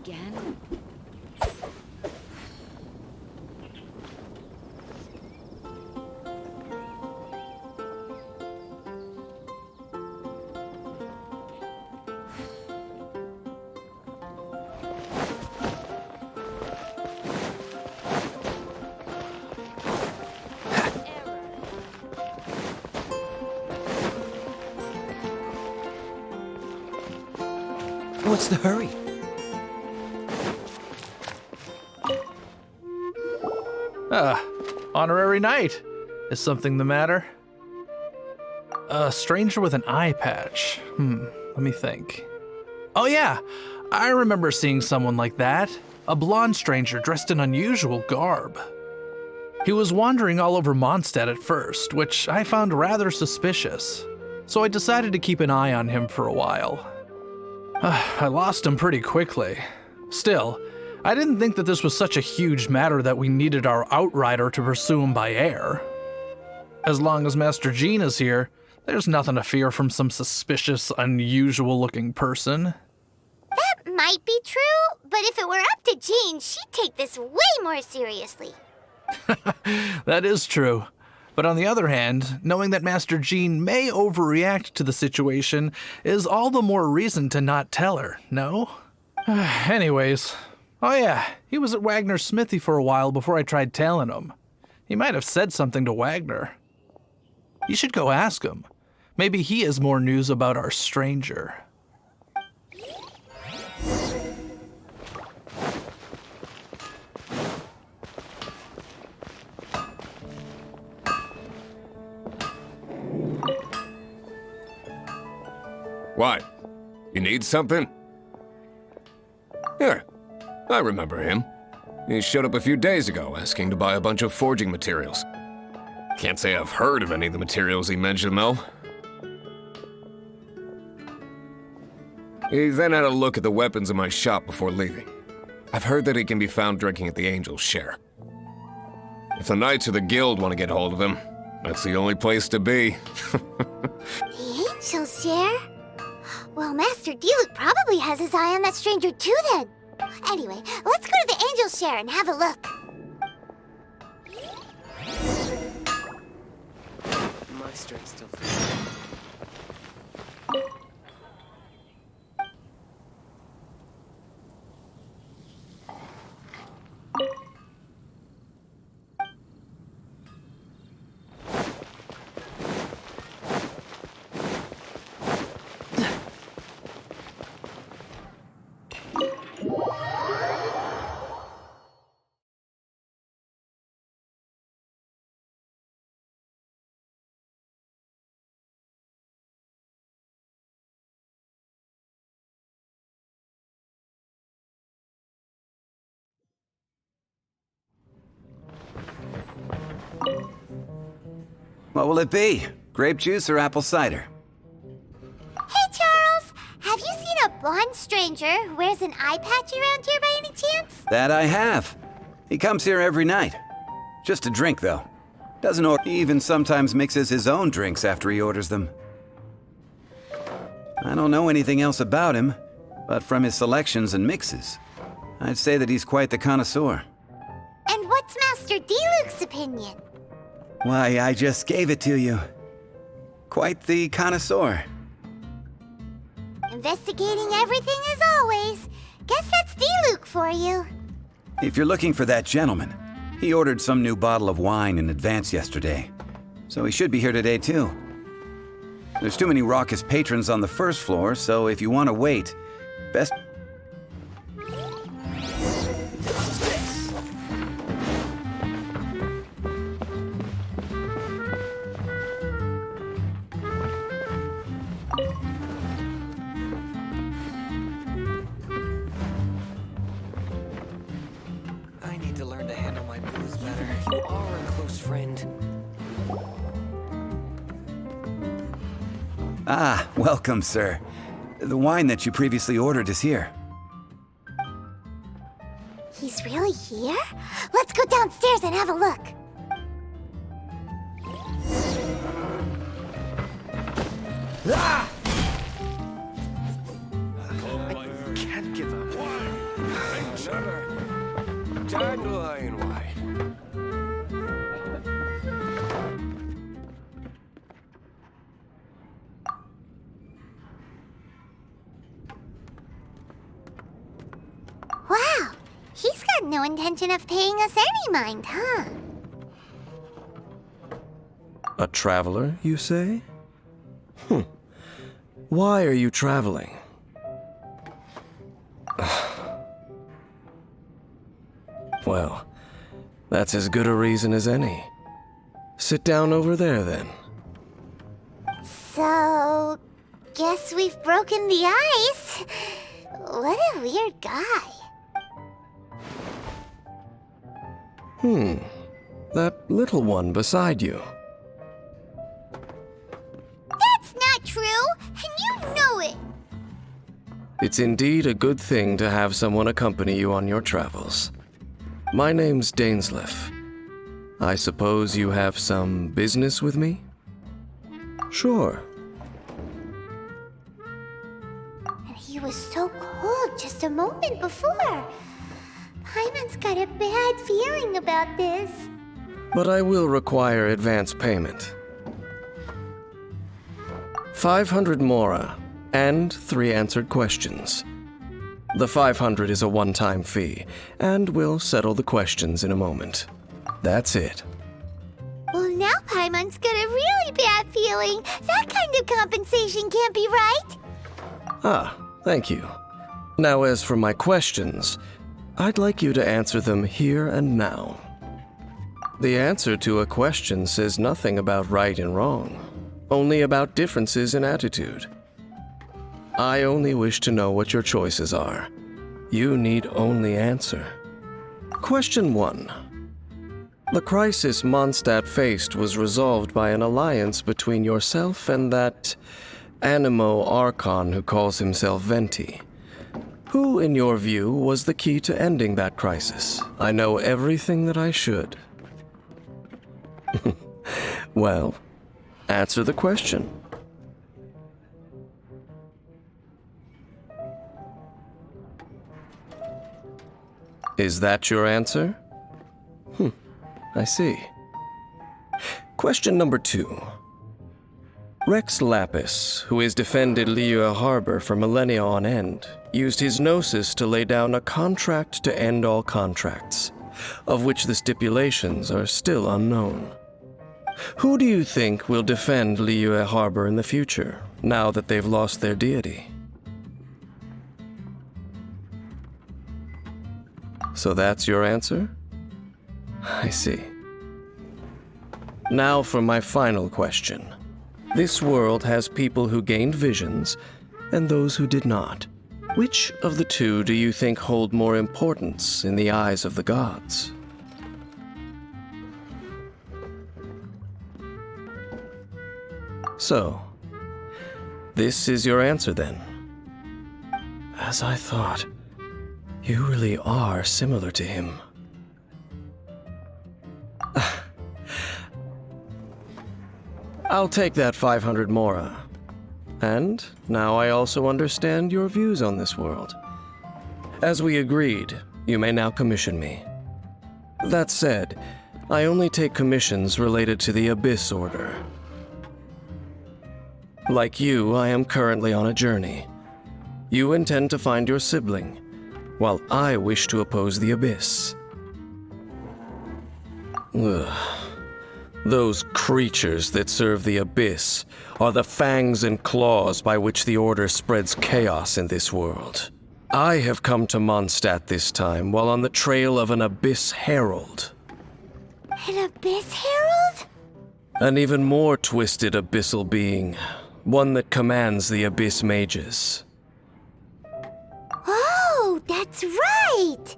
again? What's the hurry? Honorary knight. Is something the matter? A stranger with an eye patch. Let me think. Oh yeah, I remember seeing someone like that. A blonde stranger dressed in unusual garb. He was wandering all over Mondstadt at first, which I found rather suspicious. So I decided to keep an eye on him for a while. I lost him pretty quickly. Still, I didn't think that this was such a huge matter that we needed our outrider to pursue him by air. As long as Master Jean is here, there's nothing to fear from some suspicious, unusual-looking person. That might be true, but if it were up to Jean, she'd take this way more seriously. That is true. But on the other hand, knowing that Master Jean may overreact to the situation is all the more reason to not tell her, no? Anyways, oh yeah, he was at Wagner's smithy for a while before I tried tailing him. He might have said something to Wagner. You should go ask him. Maybe he has more news about our stranger. What? You need something? Here, I remember him. He showed up a few days ago asking to buy a bunch of forging materials. Can't say I've heard of any of the materials he mentioned, though. He then had a look at the weapons in my shop before leaving. I've heard that he can be found drinking at the Angel's Share. If the Knights or the Guild want to get hold of him, that's the only place to be. The Angel's Share? Well, Master Diluc probably has his eye on that stranger too then. Anyway, let's go to the Angel's Share and have a look. My strength still feels. What will it be? Grape juice or apple cider? Hey, Charles! Have you seen a blonde stranger who wears an eye patch around here by any chance? That I have. He comes here every night. Just to drink, though. Doesn't order. He even sometimes mixes his own drinks after he orders them. I don't know anything else about him, but from his selections and mixes, I'd say that he's quite the connoisseur. And what's Master Diluc's opinion? Why, I just gave it to you. Quite the connoisseur. Investigating everything as always. Guess that's Diluc for you. If you're looking for that gentleman, he ordered some new bottle of wine in advance yesterday, so he should be here today too. There's too many raucous patrons on the first floor, so if you want to wait, best... I need to learn to handle my booze better. You are a close friend. Ah, welcome, sir. The wine that you previously ordered is here. He's really here? Let's go downstairs and have a look. I can't give up. Another dandelion white. Wow, he's got no intention of paying us any mind, huh? A traveler, you say? Why are you traveling? Well, that's as good a reason as any. Sit down over there, then. So, guess we've broken the ice. What a weird guy. That little one beside you. That's not true, and you know it. It's indeed a good thing to have someone accompany you on your travels. My name's Dainsleif. I suppose you have some business with me? Sure. And he was so cold just a moment before. Paimon's got a bad feeling about this. But I will require advance payment. 500 mora and 3 answered questions. The 500 is a one-time fee, and we'll settle the questions in a moment. That's it. Well, now Paimon's got a really bad feeling. That kind of compensation can't be right. Ah, thank you. Now, as for my questions, I'd like you to answer them here and now. The answer to a question says nothing about right and wrong, only about differences in attitude. I only wish to know what your choices are. You need only answer. Question 1. The crisis Mondstadt faced was resolved by an alliance between yourself and that Animo Archon who calls himself Venti. Who, in your view, was the key to ending that crisis? I know everything that I should. Well, answer the question. Is that your answer? I see. Question number 2. Rex Lapis, who has defended Liyue Harbor for millennia on end, used his gnosis to lay down a contract to end all contracts, of which the stipulations are still unknown. Who do you think will defend Liyue Harbor in the future, now that they've lost their deity? So that's your answer? I see. Now for my final question. This world has people who gained visions and those who did not. Which of the two do you think hold more importance in the eyes of the gods? So, this is your answer then. As I thought, you really are similar to him. I'll take that 500 mora. And now I also understand your views on this world. As we agreed, you may now commission me. That said, I only take commissions related to the Abyss Order. Like you, I am currently on a journey. You intend to find your sibling, while I wish to oppose the Abyss. Ugh. Those creatures that serve the Abyss are the fangs and claws by which the Order spreads chaos in this world. I have come to Mondstadt this time while on the trail of an Abyss Herald. An Abyss Herald? An even more twisted abyssal being, one that commands the Abyss Mages. Oh, that's right!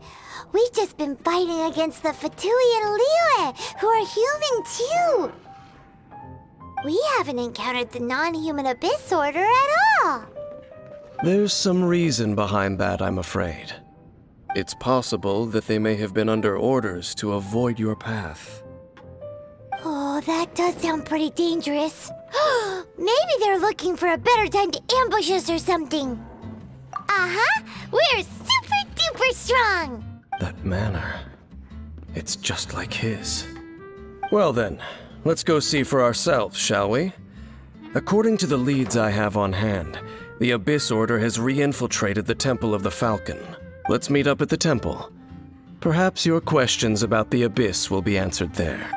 We've just been fighting against the Fatui and Liyue, who are human too! We haven't encountered the non-human Abyss Order at all! There's some reason behind that, I'm afraid. It's possible that they may have been under orders to avoid your path. Oh, that does sound pretty dangerous. Maybe they're looking for a better time to ambush us or something. Uh-huh, we're super super strong! That manner. It's just like his. Well then, let's go see for ourselves, shall we? According to the leads I have on hand, the Abyss Order has re-infiltrated the Temple of the Falcon. Let's meet up at the temple. Perhaps your questions about the Abyss will be answered there.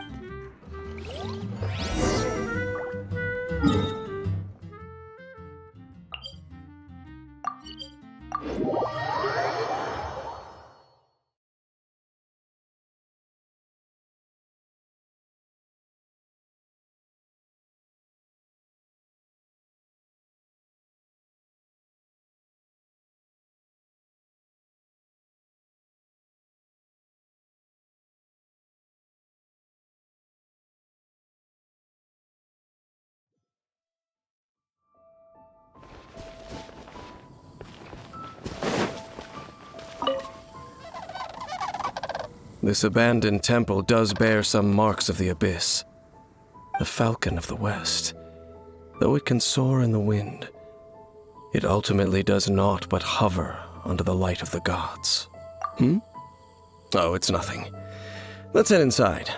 This abandoned temple does bear some marks of the Abyss. The Falcon of the West. Though it can soar in the wind, it ultimately does naught but hover under the light of the gods. Oh, it's nothing. Let's head inside.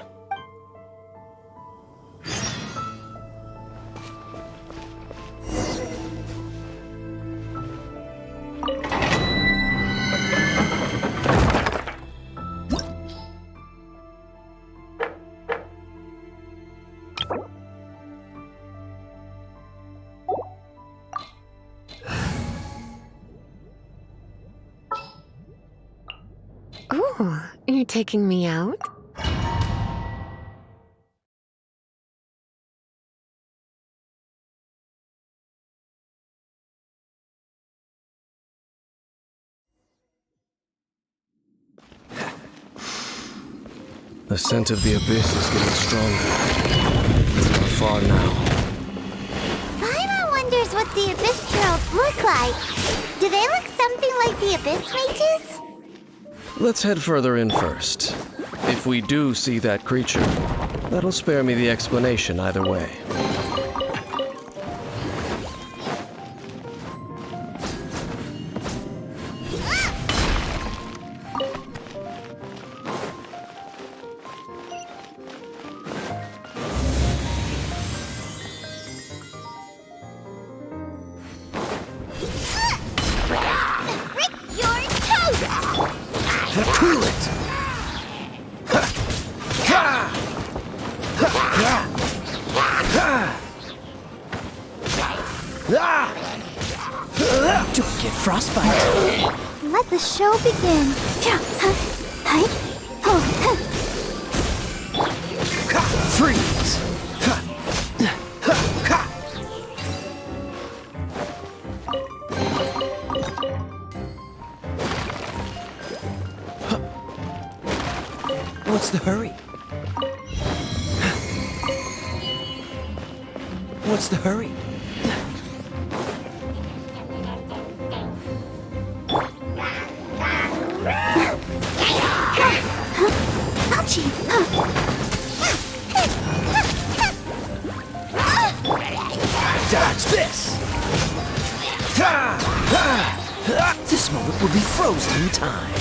Oh, you're taking me out? The scent of the Abyss is getting stronger. It's not far now. Paimon wonders what the Abyss Heralds look like. Do they look something like the Abyss Mages? Let's head further in first. If we do see that creature, that'll spare me the explanation either way. Don't get frostbite. Let the show begin. Freeze. What's the hurry? What's the hurry? Dodge this! This moment will be frozen in time.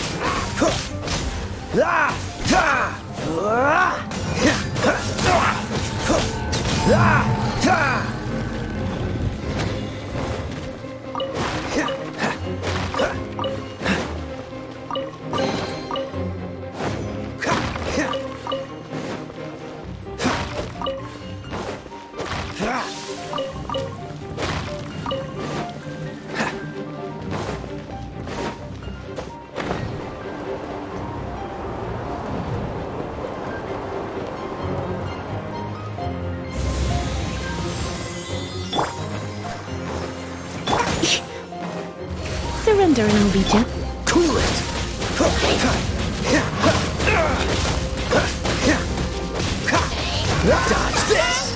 Surrender and I'll be gentle. Cool it! Dodge this!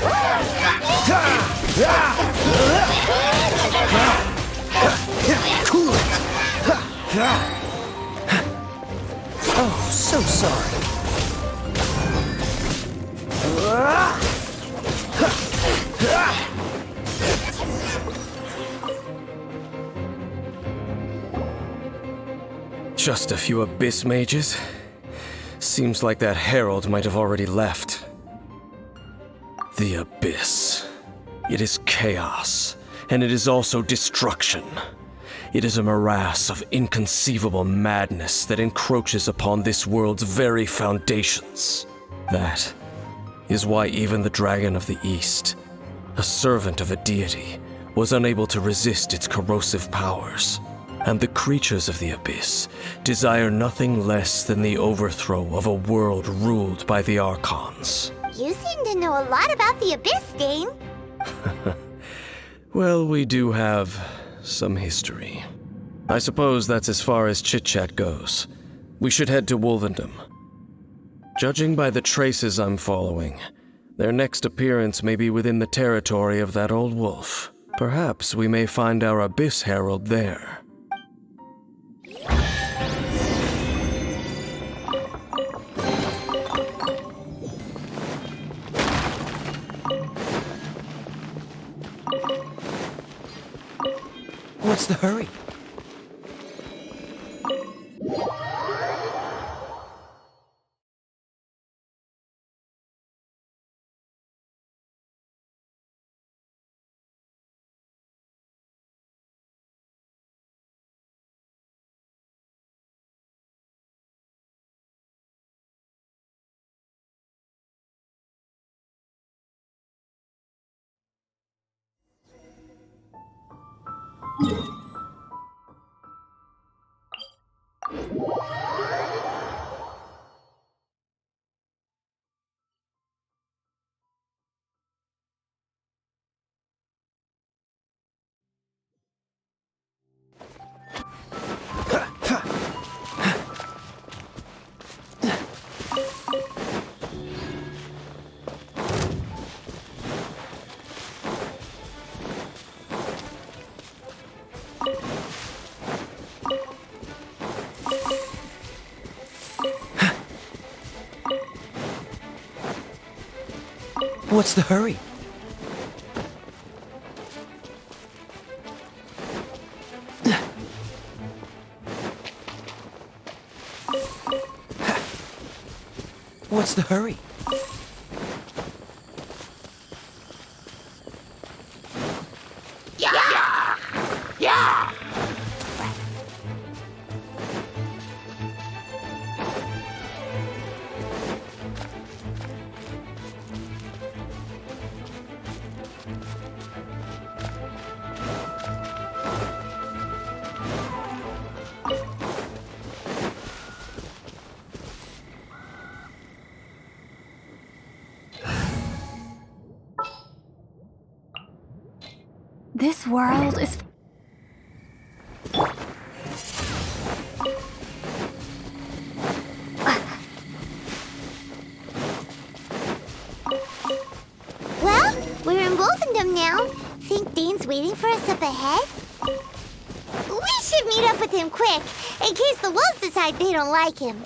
Cool it! Oh, so sorry. Just a few abyss mages? Seems like that herald might have already left. The abyss. It is chaos, and it is also destruction. It is a morass of inconceivable madness that encroaches upon this world's very foundations. That is why even the Dragon of the East, a servant of a deity, was unable to resist its corrosive powers. And the creatures of the abyss desire nothing less than the overthrow of a world ruled by the Archons. You seem to know a lot about the Abyss, Dane. Well, we do have some history. I suppose that's as far as chit-chat goes. We should head to Wolvendom. Judging by the traces I'm following, their next appearance may be within the territory of that old wolf. Perhaps we may find our Abyss Herald there. What's the hurry? What's the hurry? What's the hurry? This world is... Well, we're in Wolfendom now. Think Dane's waiting for us up ahead? We should meet up with him quick, in case the wolves decide they don't like him.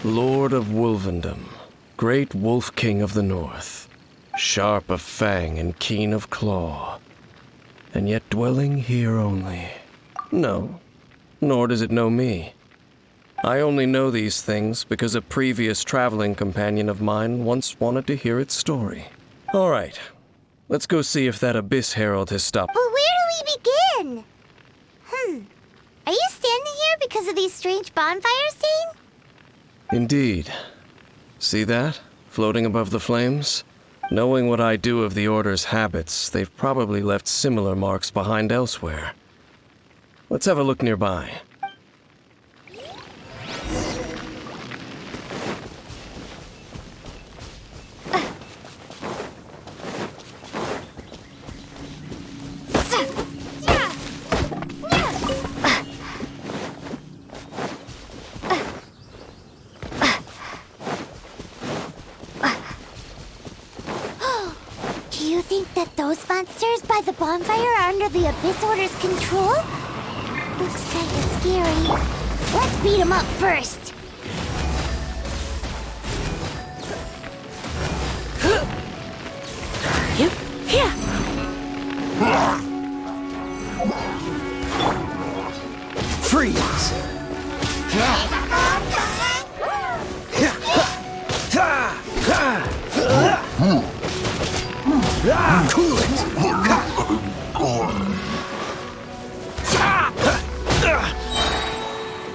Lord of Wolvendom, great wolf king of the north, sharp of fang and keen of claw, and yet dwelling here only. No, nor does it know me. I only know these things because a previous traveling companion of mine once wanted to hear its story. All right, let's go see if that Abyss Herald has stopped. But where do we begin? Are you standing here because of these strange bonfires, Dane? Indeed. See that? Floating above the flames? Knowing what I do of the Order's habits, they've probably left similar marks behind elsewhere. Let's have a look nearby. Do you think that those monsters by the bonfire are under the Abyss Order's control? Looks kinda scary. Let's beat them up first. Freeze! Cool it!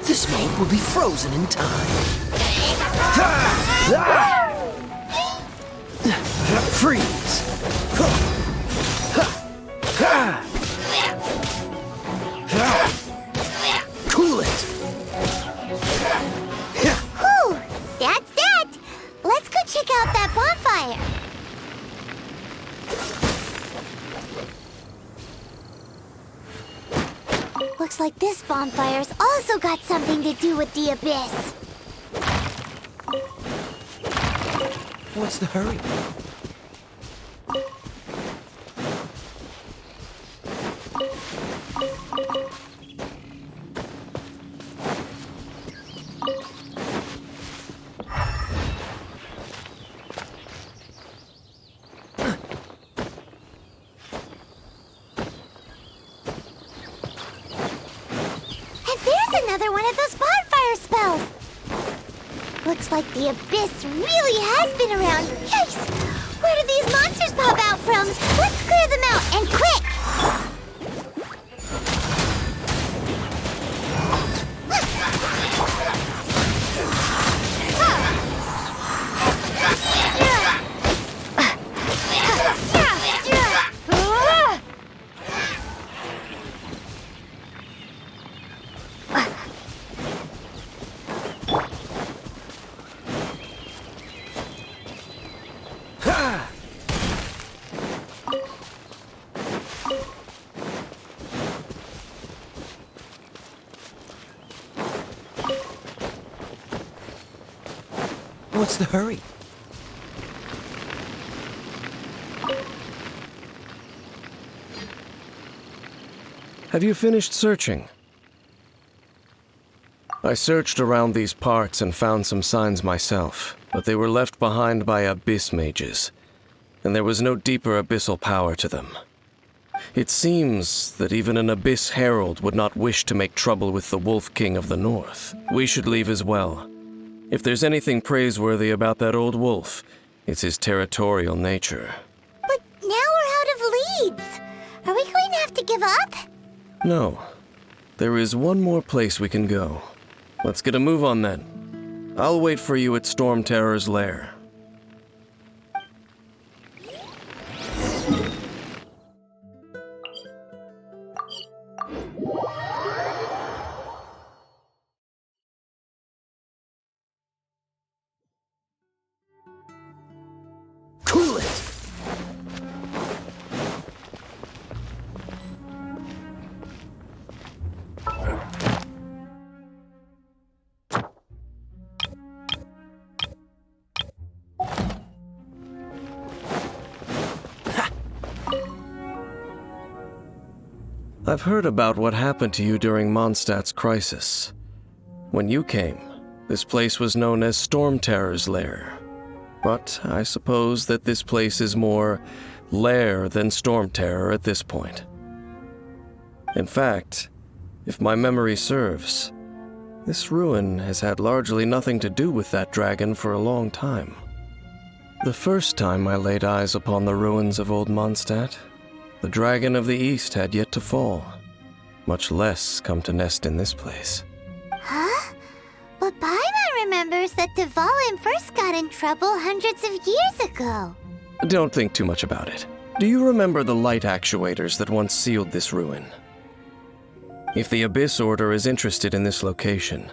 This mate will be frozen in time. Freeze! Cool it! Whew, that's that. Let's go check out that bonfire. Looks like this bonfire's also got something to do with the Abyss. What's the hurry? Another one of those bonfire spells! Looks like the Abyss really has been around. Yikes! Where do these monsters pop out from? Let's clear them out, and quick! What's the hurry? Have you finished searching? I searched around these parts and found some signs myself, but they were left behind by abyss mages, and there was no deeper abyssal power to them. It seems that even an Abyss Herald would not wish to make trouble with the Wolf King of the North. We should leave as well. If there's anything praiseworthy about that old wolf, it's his territorial nature. But now we're out of leads. Are we going to have to give up? No. There is one more place we can go. Let's get a move on then. I'll wait for you at Storm Terror's lair. Cool it! I've heard about what happened to you during Mondstadt's crisis. When you came, This place was known as Storm Terror's lair. But I suppose that this place is more lair than Storm Terror at this point. In fact, if my memory serves, this ruin has had largely nothing to do with that dragon for a long time. The first time I laid eyes upon the ruins of Old Mondstadt, the Dragon of the East had yet to fall, much less come to nest in this place. Huh? But Paimon remembers that Dvalin first got in trouble hundreds of years ago. Don't think too much about it. Do you remember the light actuators that once sealed this ruin? If the Abyss Order is interested in this location,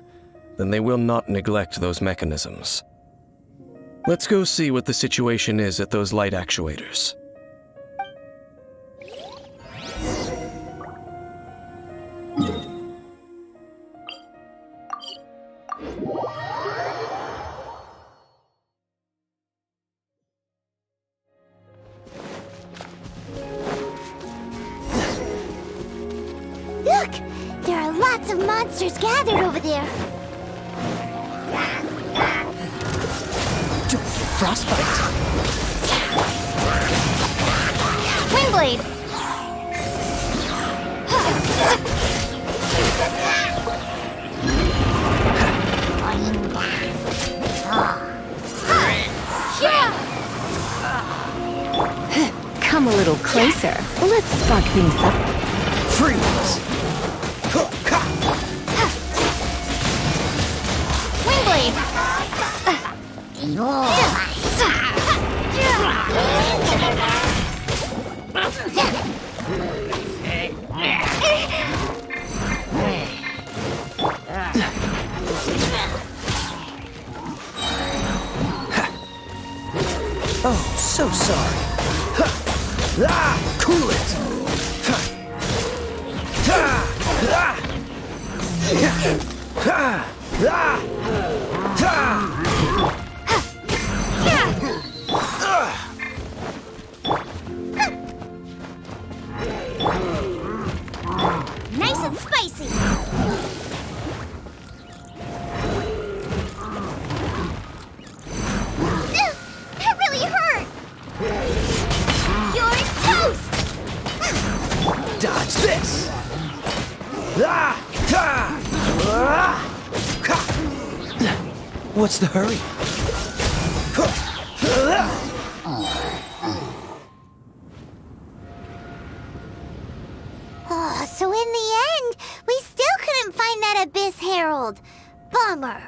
then they will not neglect those mechanisms. Let's go see what the situation is at those light actuators. Look! There are lots of monsters gathered over there. Don't get frostbite. Windblade! Come a little closer. Let's spark things up. Freeze! Windblade! Oh, so sorry. Cool it! Nice and spicy. That really hurt. You're toast. Dodge this! What's the hurry? Oh, so in the end, we still couldn't find that Abyss Herald. Bummer.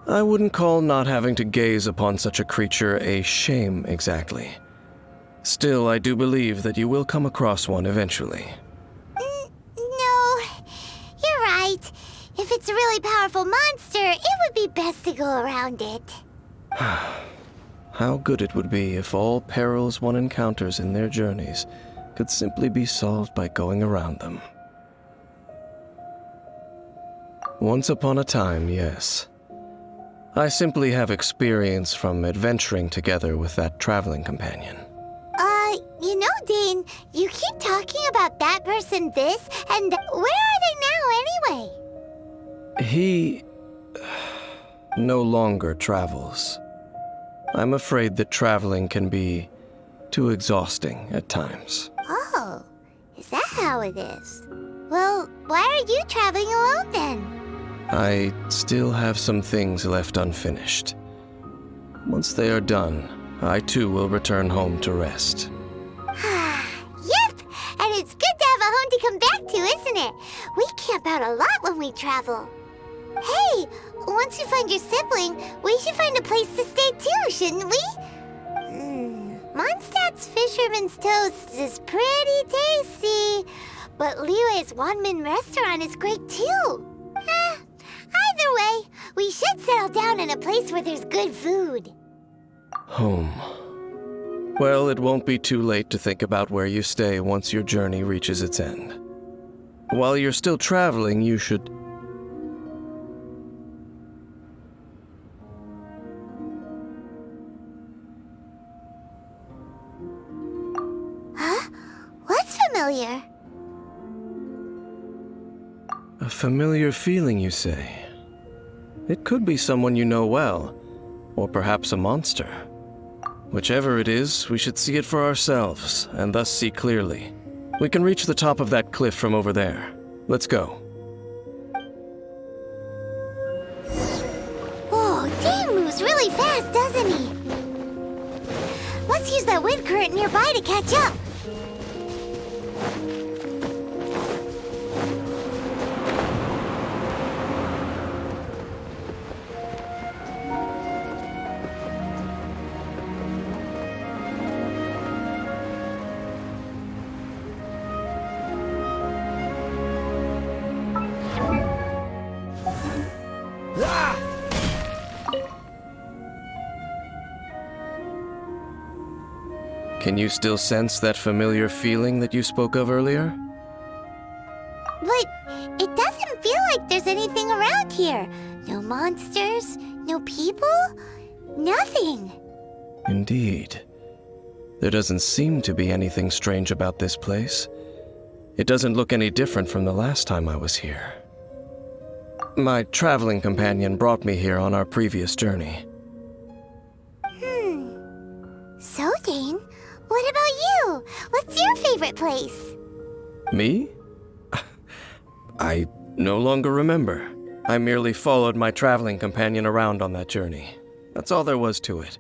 I wouldn't call not having to gaze upon such a creature a shame exactly. Still, I do believe that you will come across one eventually. No, you're right. If it's a really powerful monster, it would be best to go around it. How good it would be if all perils one encounters in their journeys could simply be solved by going around them. Once upon a time, yes. I simply have experience from adventuring together with that traveling companion. You know, Dane, you keep talking about that person this, and where are they now anyway? He no longer travels. I'm afraid that traveling can be too exhausting at times. Oh, is that how it is? Well, why are you traveling alone then? I still have some things left unfinished. Once they are done, I too will return home to rest. Yep, and it's good to have a home to come back to, isn't it? We camp out a lot when we travel. Hey, once you find your sibling, we should find a place to stay too, shouldn't we? Mondstadt's Fisherman's Toast is pretty tasty, but Liyue's Wanmin restaurant is great too. Either way, we should settle down in a place where there's good food. Home. Well, it won't be too late to think about where you stay once your journey reaches its end. While you're still traveling, you should... Huh? What's familiar? A familiar feeling, you say? It could be someone you know well, or perhaps a monster. Whichever it is, we should see it for ourselves, and thus see clearly. We can reach the top of that cliff from over there. Let's go. Whoa, Dane moves really fast, doesn't he? Let's use that wind current nearby to catch up. Can you still sense that familiar feeling that you spoke of earlier? But it doesn't feel like there's anything around here. No monsters, no people, nothing. Indeed. There doesn't seem to be anything strange about this place. It doesn't look any different from the last time I was here. My traveling companion brought me here on our previous journey. So, Dane, what about you? What's your favorite place? Me? I no longer remember. I merely followed my traveling companion around on that journey. That's all there was to it.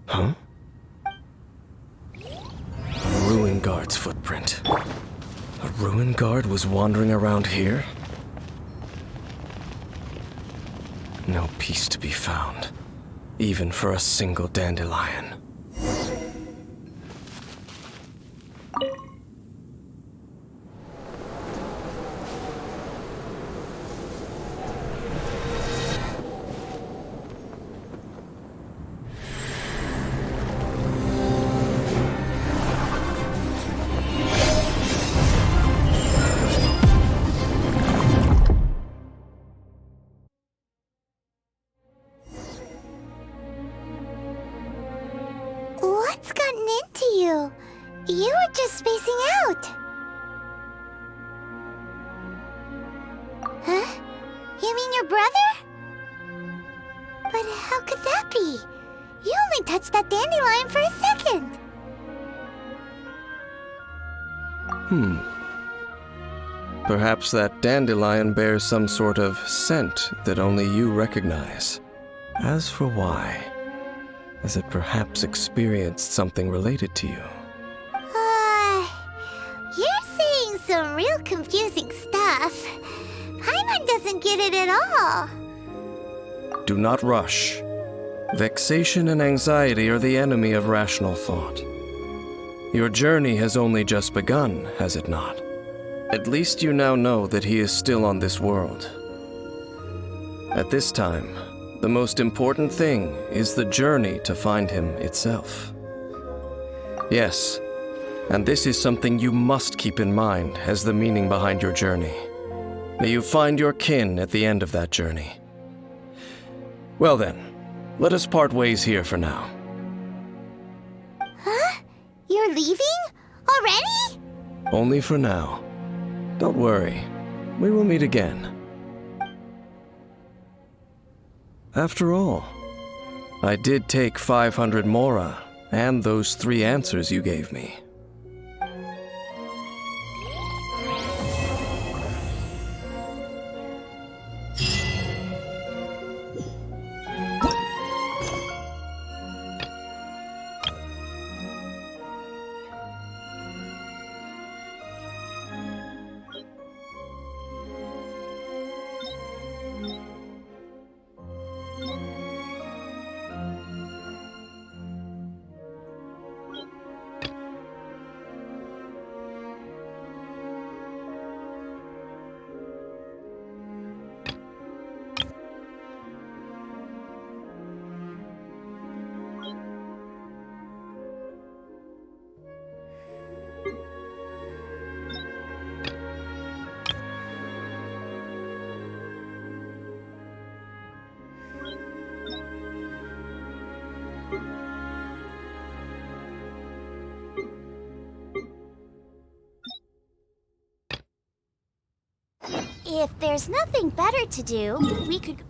Huh? A ruin guard's footprint. A ruin guard was wandering around here? No peace to be found, even for a single dandelion. What's gotten into you? You were just spacing out. Huh? You mean your brother? But how could that be? You only touched that dandelion for a second. Perhaps that dandelion bears some sort of scent that only you recognize. As for why, has it perhaps experienced something related to you? You're saying some real confusing stuff. Paimon doesn't get it at all. Do not rush. Vexation and anxiety are the enemy of rational thought. Your journey has only just begun, has it not? At least you now know that he is still on this world. At this time, the most important thing is the journey to find him itself. Yes, and this is something you must keep in mind as the meaning behind your journey. May you find your kin at the end of that journey. Well then, let us part ways here for now. Huh? You're leaving? Already? Only for now. Don't worry, we will meet again. After all, I did take 500 mora and those 3 answers you gave me. If there's nothing better to do, we could...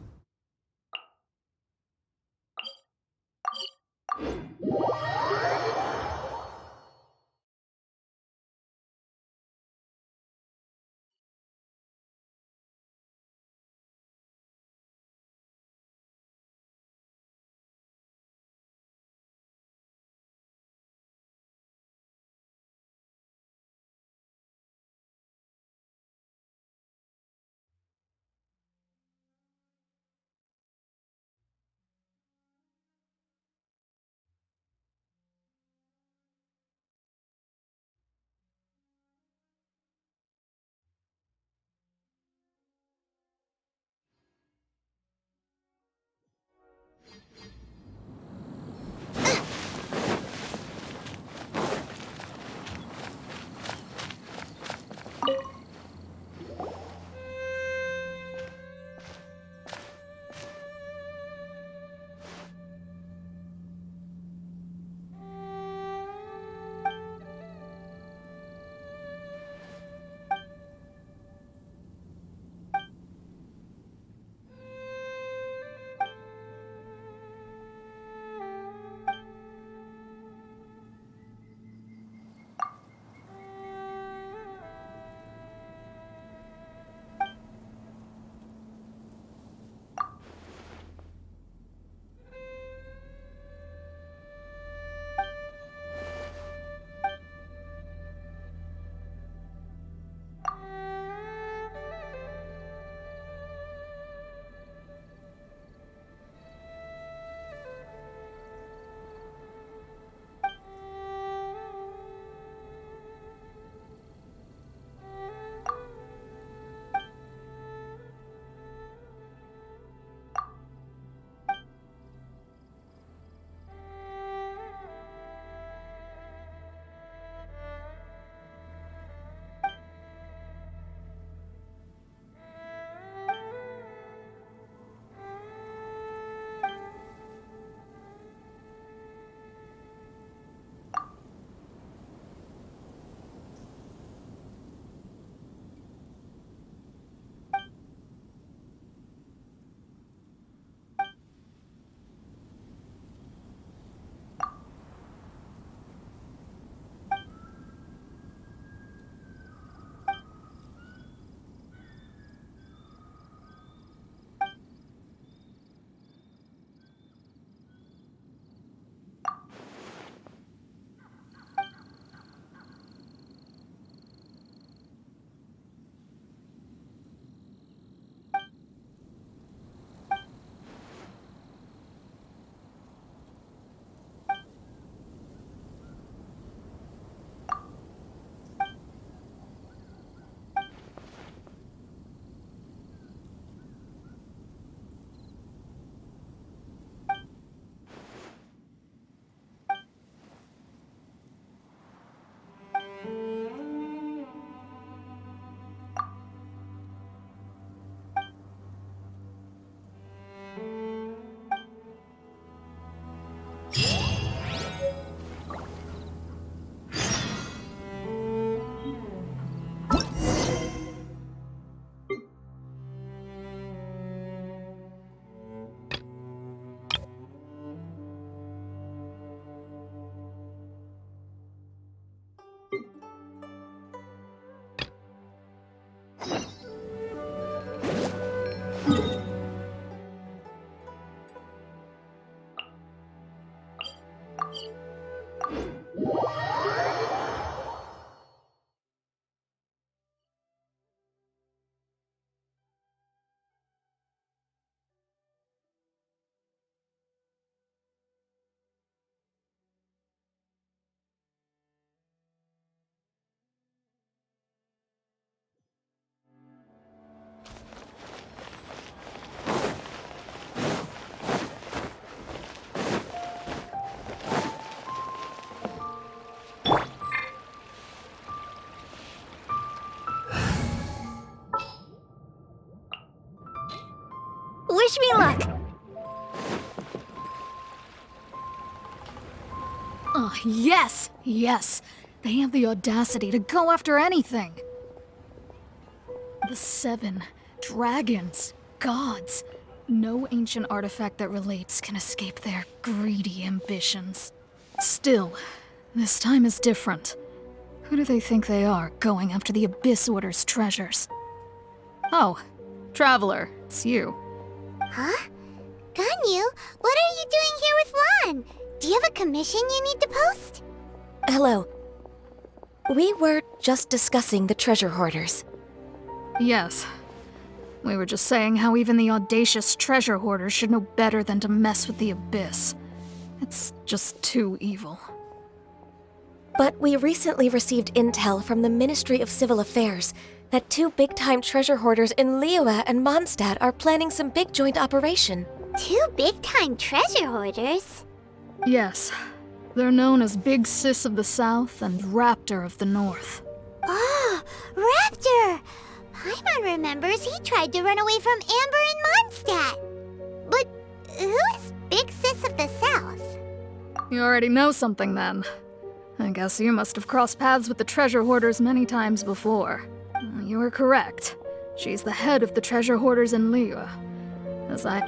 Wish me luck! Oh, yes! Yes! They have the audacity to go after anything! The 7. dragons, gods. No ancient artifact that relates can escape their greedy ambitions. Still, this time is different. Who do they think they are, going after the Abyss Order's treasures? Oh, Traveler, it's you. Huh? Ganyu, what are you doing here with Lan? Do you have a commission you need to post? Hello. We were just discussing the treasure hoarders. Yes. We were just saying how even the audacious treasure hoarders should know better than to mess with the Abyss. It's just too evil. But we recently received intel from the Ministry of Civil Affairs that 2 big-time treasure hoarders in Liyue and Mondstadt are planning some big joint operation. 2 big-time treasure hoarders? Yes. They're known as Big Sis of the South and Raptor of the North. Oh, Raptor! Paimon remembers he tried to run away from Amber and Mondstadt. But who is Big Sis of the South? You already know something then. I guess you must have crossed paths with the treasure hoarders many times before. You are correct. She's the head of the treasure hoarders in Liyue.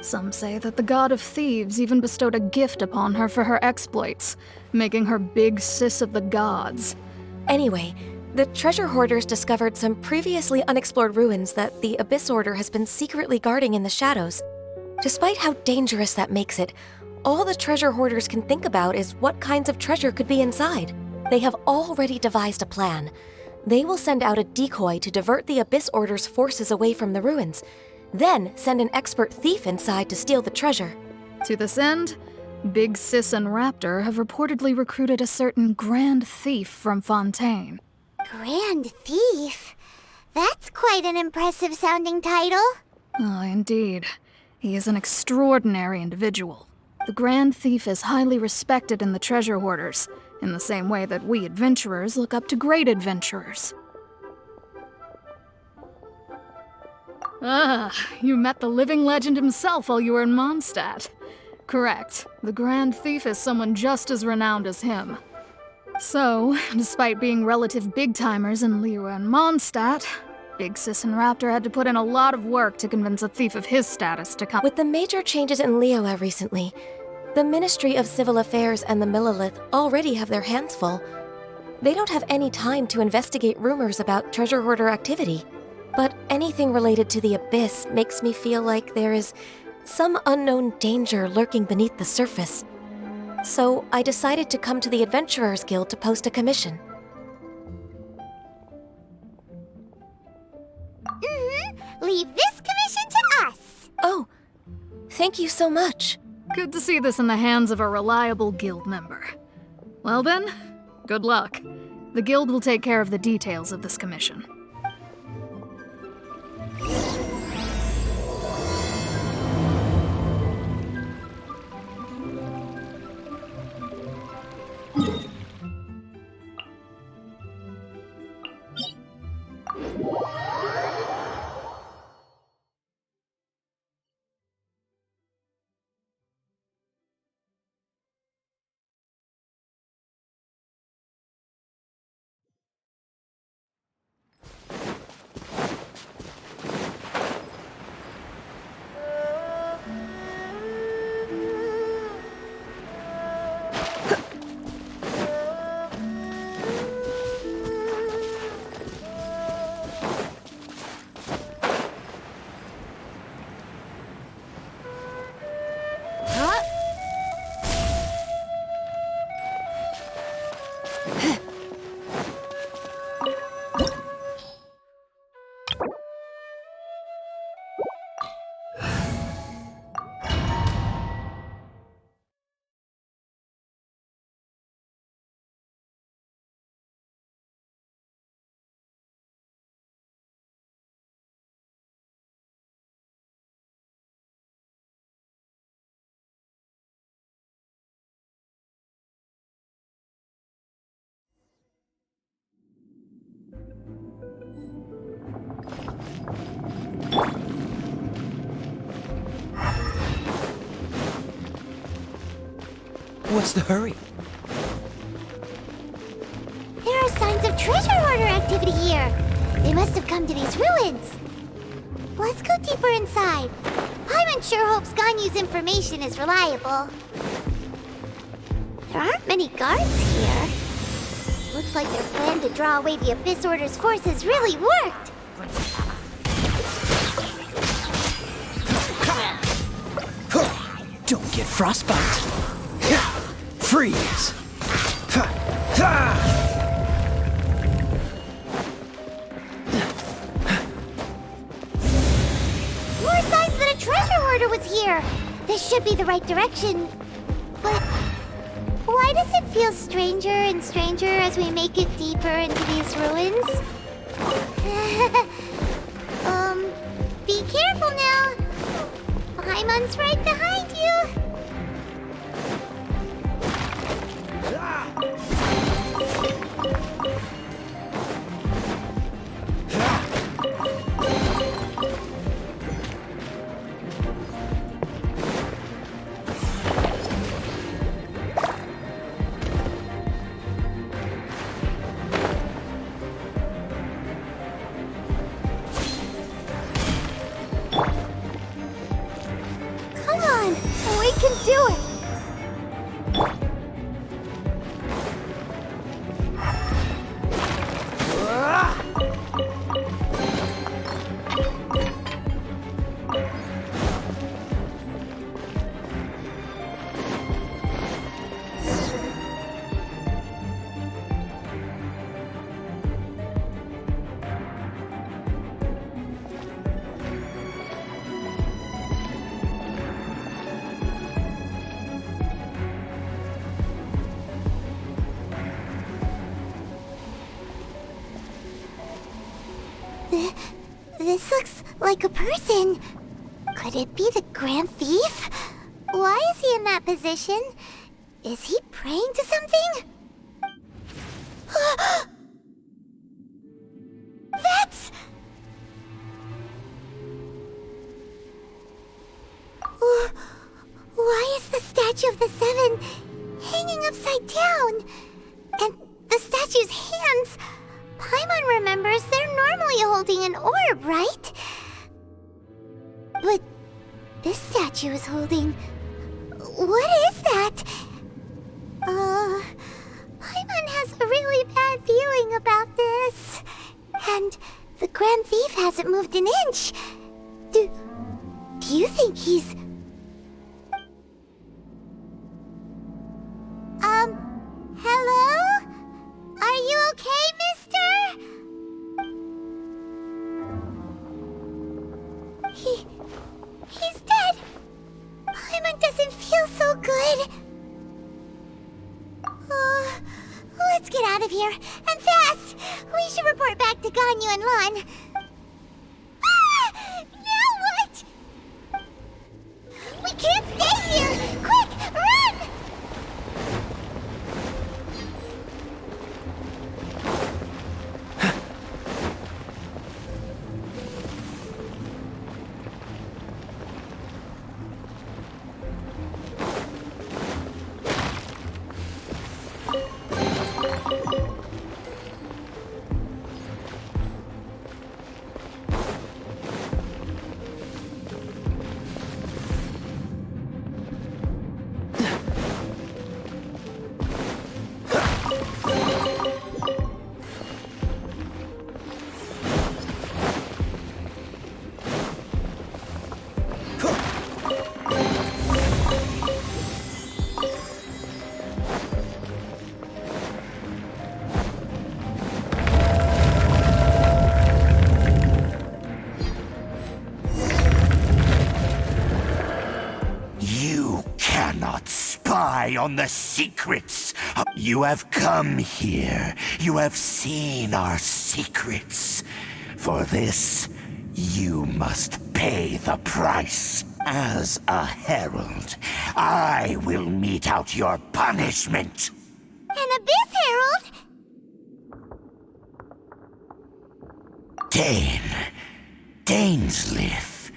Some say that the god of thieves even bestowed a gift upon her for her exploits, making her Big Sis of the gods. Anyway, the treasure hoarders discovered some previously unexplored ruins that the Abyss Order has been secretly guarding in the shadows. Despite how dangerous that makes it, all the treasure hoarders can think about is what kinds of treasure could be inside. They have already devised a plan. They will send out a decoy to divert the Abyss Order's forces away from the ruins, then send an expert thief inside to steal the treasure. To this end, Big Sis and Raptor have reportedly recruited a certain Grand Thief from Fontaine. Grand Thief? That's quite an impressive sounding title. Oh, indeed. He is an extraordinary individual. The Grand Thief is highly respected in the treasure hoarders, in the same way that we adventurers look up to great adventurers. Ah, you met the living legend himself while you were in Mondstadt. Correct. The Grand Thief is someone just as renowned as him. So, despite being relative big-timers in Liyue and Mondstadt, Big Sis and Raptor had to put in a lot of work to convince a thief of his status to come. With the major changes in Liyue recently, the Ministry of Civil Affairs and the Millelith already have their hands full. They don't have any time to investigate rumors about treasure hoarder activity. But anything related to the Abyss makes me feel like there is some unknown danger lurking beneath the surface. So I decided to come to the Adventurers Guild to post a commission. Leave this commission to us. Oh, thank you so much. Good to see this in the hands of a reliable guild member. Well then, good luck. The guild will take care of the details of this commission. What's the hurry? There are signs of treasure hoarder activity here. They must have come to these ruins. Let's go deeper inside. Paimon sure hopes Ganyu's information is reliable. There aren't many guards here. Looks like their plan to draw away the Abyss Order's forces really worked. Don't get frostbite. Freeze. More signs that a treasure hoarder was here. This should be the right direction. But why does it feel stranger and stranger as we make it deeper into these ruins? Be careful now. Paimon's right behind you. Come on, we can do it. This looks like a person. Could it be the Grand Thief? Why is he in that position? Is he praying to something? That's... Why is the statue of the Seven hanging upside down? And the statue's hands... Paimon remembers they're normally holding an orb, right? But this statue is holding... What is that? Paimon has a really bad feeling about this. And the Grand Thief hasn't moved an inch. Do you think he's... Hello? Are you okay, mister? He's dead. Paimon doesn't feel so good. Let's get out of here, and fast! We should report back to Ganyu and Lan. Now what? We can't stay here! Quick, run! On the secrets. You have come here. You have seen our secrets. For this, you must pay the price. As a herald, I will mete out your punishment. An Abyss Herald? Dainsleif.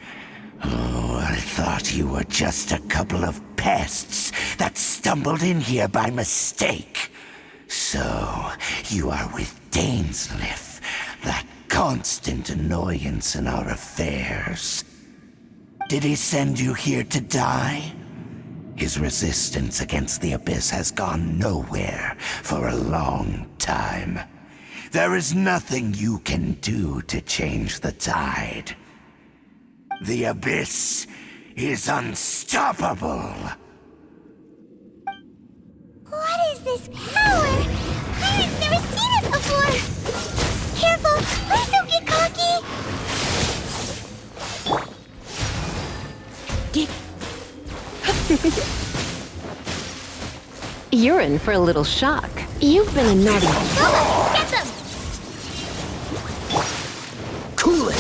Oh, I thought you were just a couple of pests that stumbled in here by mistake. So, you are with Dainsleif, that constant annoyance in our affairs. Did he send you here to die? His resistance against the Abyss has gone nowhere for a long time. There is nothing you can do to change the tide. The Abyss is unstoppable. What is this power? I've never seen it before! Careful! Please don't get cocky! You're in for a little shock. You've been a naughty... Go! Get them! Cool it!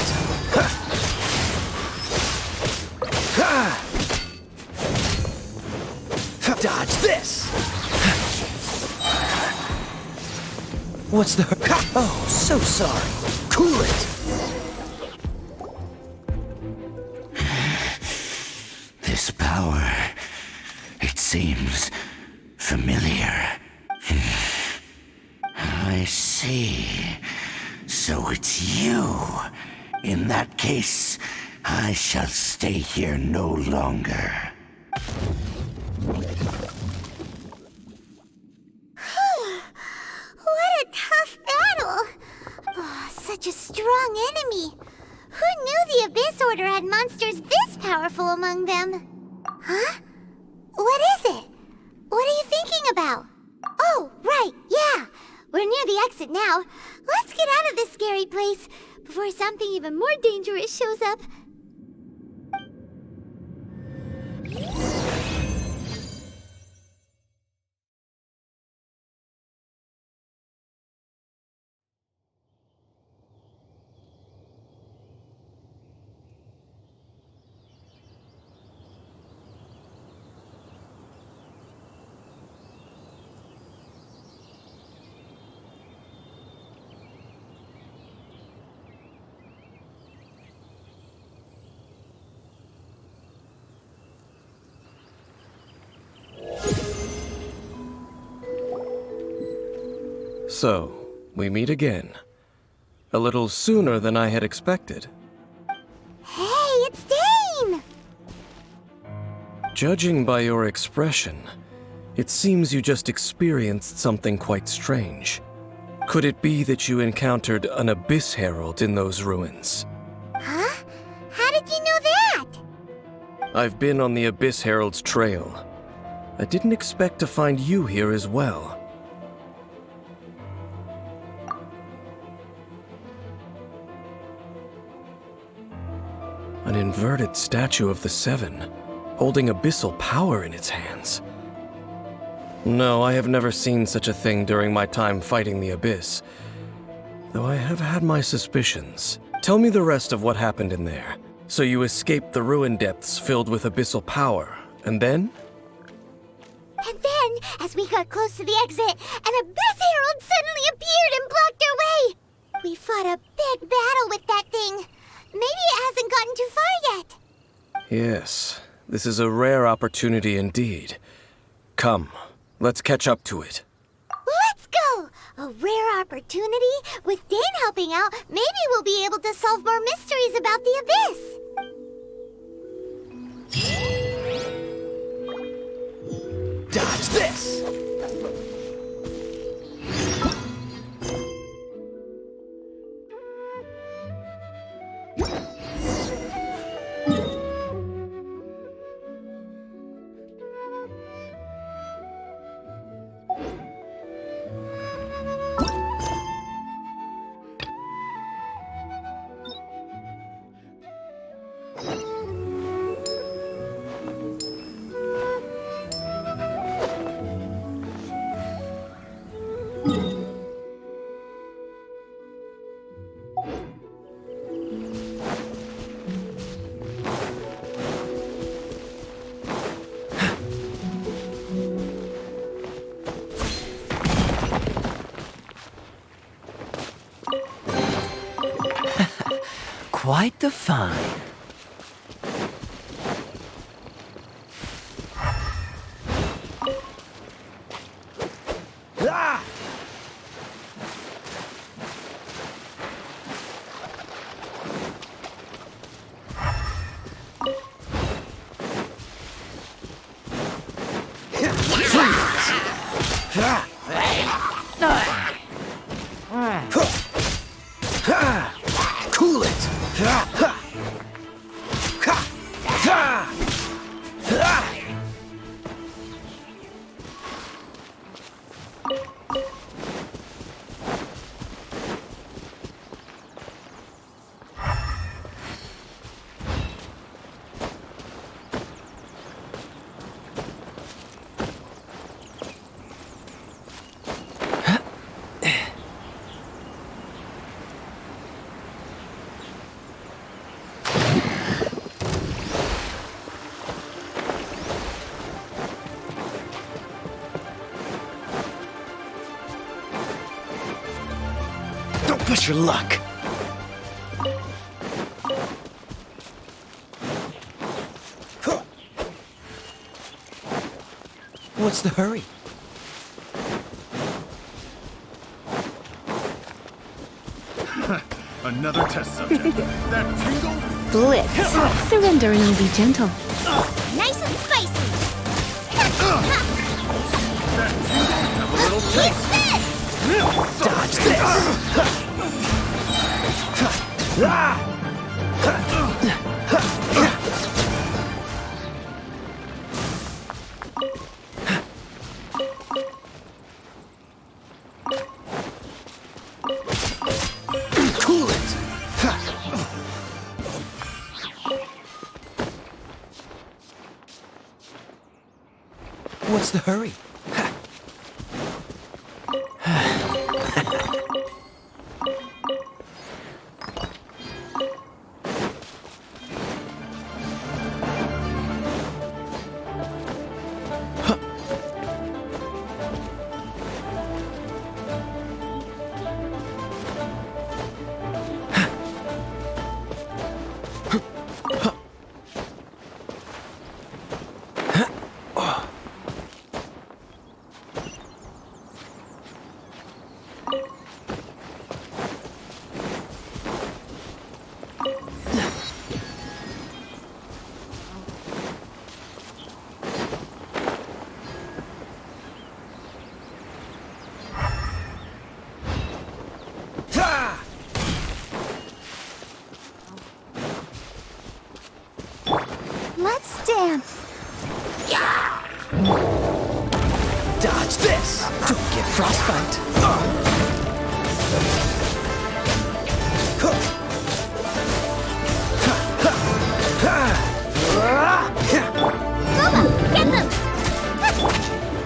Dodge this! What's the... Oh, so sorry. Cool it! This power, it seems familiar. I see. So it's you. In that case, I shall stay here no longer. What a tough battle! Oh, such a strong enemy. Who knew the Abyss Order had monsters this powerful among them? Huh? What is it? What are you thinking about? Oh, right, yeah. We're near the exit now. Let's get out of this scary place before something even more dangerous shows up. So, we meet again. A little sooner than I had expected. Hey, it's Dane! Judging by your expression, it seems you just experienced something quite strange. Could it be that you encountered an Abyss Herald in those ruins? Huh? How did you know that? I've been on the Abyss Herald's trail. I didn't expect to find you here as well. An inverted statue of the Seven, holding abyssal power in its hands. No, I have never seen such a thing during my time fighting the Abyss, though I have had my suspicions. Tell me the rest of what happened in there. So you escaped the ruin depths filled with abyssal power, and then? And then, as we got close to the exit, an Abyss Herald suddenly appeared and blocked our way! We fought a big battle with that thing. Maybe it hasn't gotten too far yet. Yes, this is a rare opportunity indeed. Come, let's catch up to it. Let's go! A rare opportunity? With Dane helping out, maybe we'll be able to solve more mysteries about the Abyss! Dodge this! Quite the find. Ah! Cool it! Don't push your luck. What's the hurry? Another test subject. That tingle? Blitz. Surrender and you'll be gentle. Nice and spicy. Have a little taste. Dodge this! Cool it! What's the hurry? Let's dance. Dodge this! Don't get frostbite. Get them!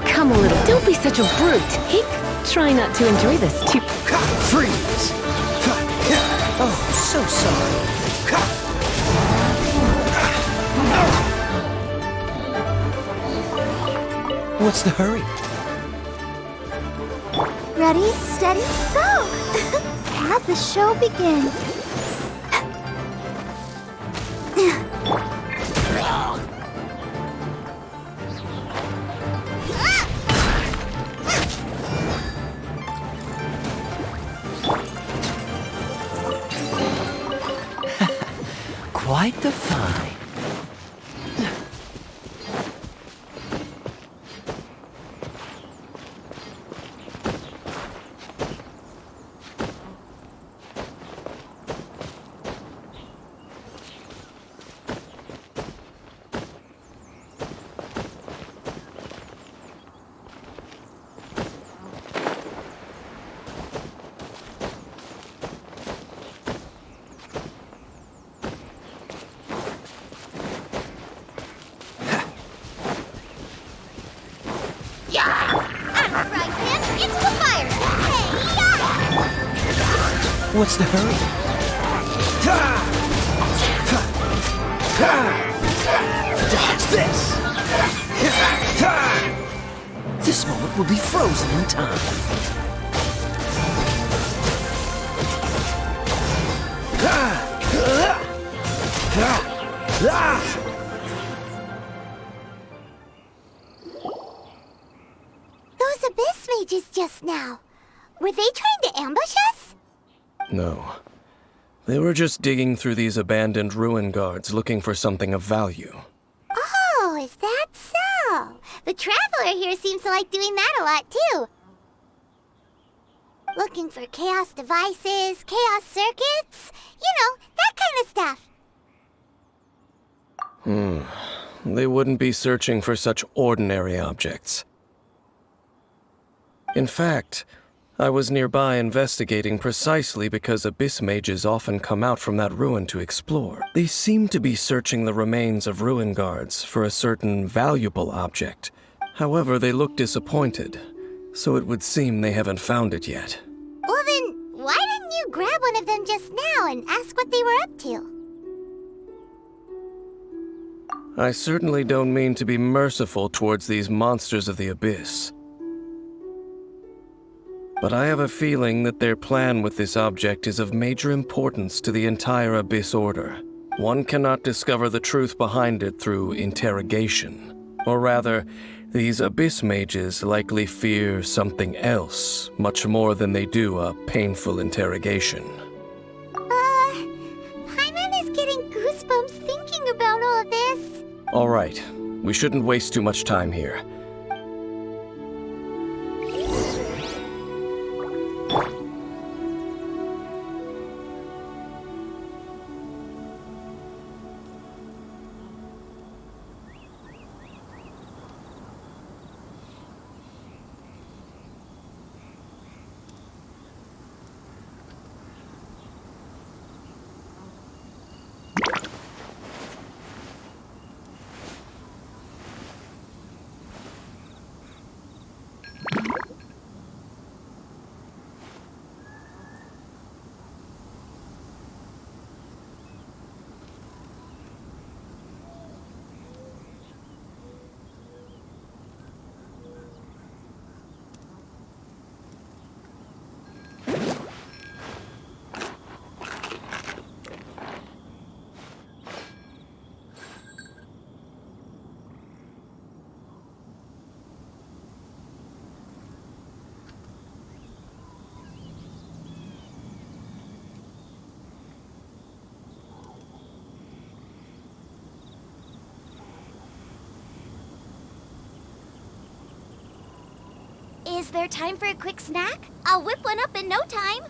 Come a little. Don't be such a brute. Hick. Try not to enjoy this too. Freeze! Oh, so sorry. What's the hurry? Ready, steady, go! Let the show begin. Quite the find. What's the hurry? Dodge this! This moment will be frozen in time. Those abyss mages just now. Were they trying to ambush us? No. They were just digging through these abandoned ruin guards looking for something of value. Oh, is that so? The Traveler here seems to like doing that a lot, too. Looking for chaos devices, chaos circuits, you know, that kind of stuff. They wouldn't be searching for such ordinary objects. In fact, I was nearby investigating precisely because abyss mages often come out from that ruin to explore. They seem to be searching the remains of ruin guards for a certain valuable object. However, they look disappointed, so it would seem they haven't found it yet. Well then, why didn't you grab one of them just now and ask what they were up to? I certainly don't mean to be merciful towards these monsters of the abyss. But I have a feeling that their plan with this object is of major importance to the entire Abyss Order. One cannot discover the truth behind it through interrogation. Or rather, these Abyss mages likely fear something else, much more than they do a painful interrogation. Paimon is getting goosebumps thinking about all this. All right, we shouldn't waste too much time here. Is there time for a quick snack? I'll whip one up in no time.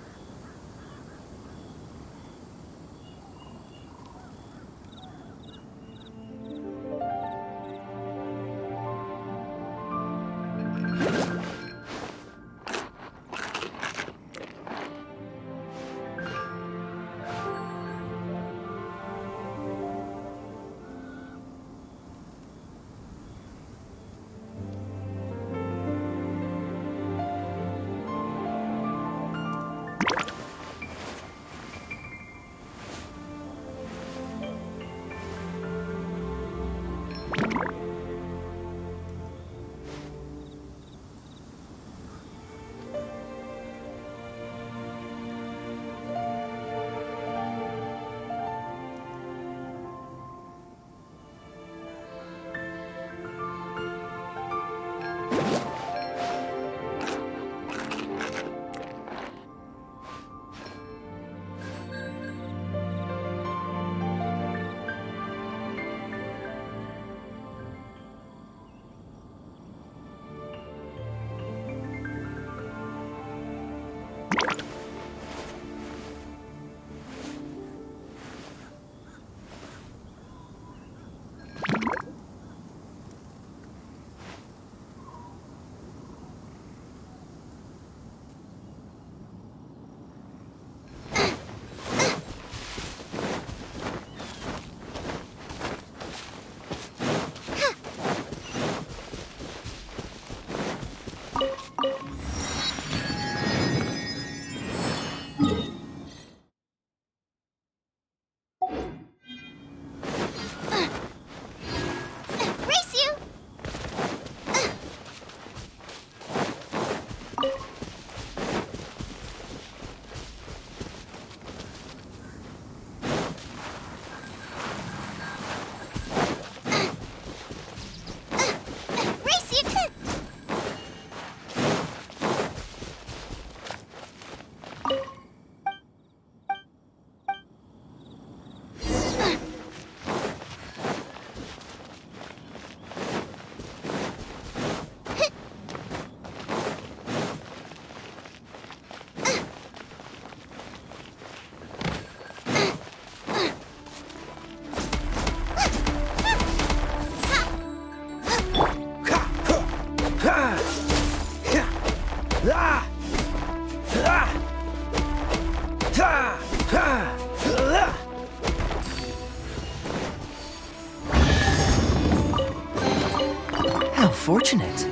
How fortunate.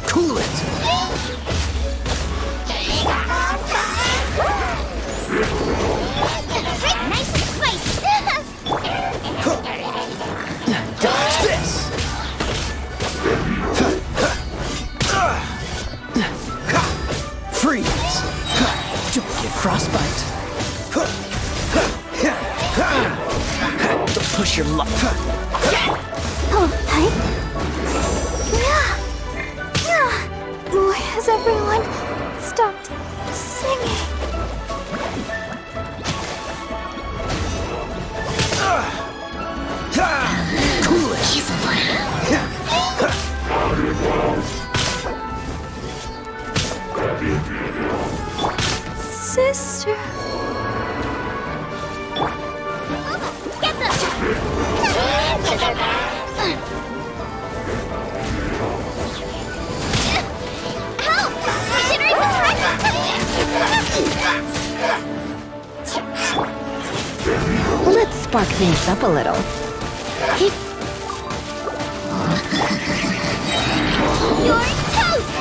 Cool it. Nice and spicy. Dodge this. Freeze. Don't get frostbite. Don't push your luck. Oh, hi. Why has everyone stopped singing? Cool it. Sister. Get Help! Dinner is attacking! Let's spark things up a little. You're toast!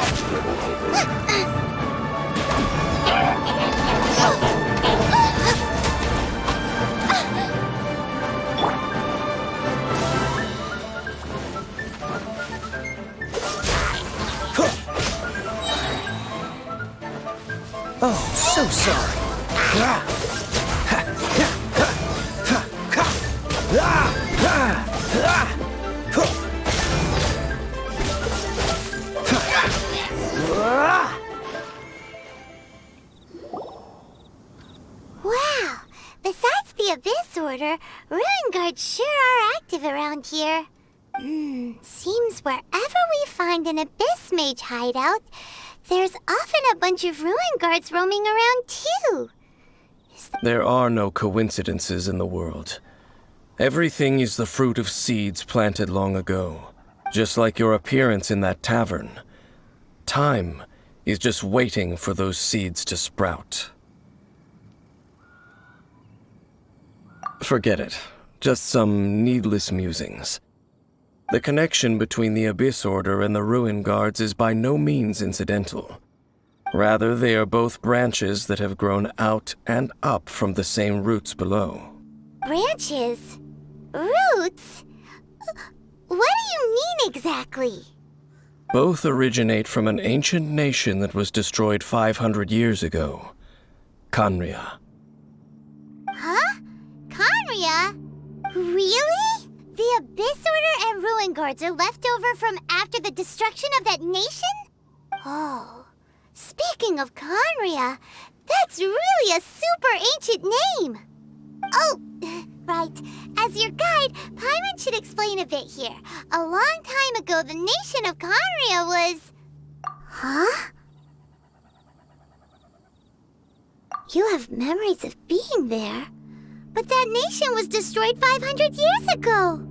Oh, so sorry. Wow! Besides the Abyss Order, Ruin Guards sure are active around here. Seems wherever we find an Abyss Mage hideout, there's often a bunch of Ruin Guards roaming around too. There are no coincidences in the world. Everything is the fruit of seeds planted long ago. Just like your appearance in that tavern. Time is just waiting for those seeds to sprout. Forget it. Just some needless musings. The connection between the Abyss Order and the Ruin Guards is by no means incidental. Rather, they are both branches that have grown out and up from the same roots below. Branches? Roots? What do you mean exactly? Both originate from an ancient nation that was destroyed 500 years ago. Khaenri'ah. Huh? Khaenri'ah? Really? The Abyss Order and Ruin Guards are left over from after the destruction of that nation? Oh, speaking of Khaenri'ah, that's really a super ancient name. Oh, right. As your guide, Paimon should explain a bit here. A long time ago, the nation of Khaenri'ah was... Huh? You have memories of being there. But that nation was destroyed 500 years ago.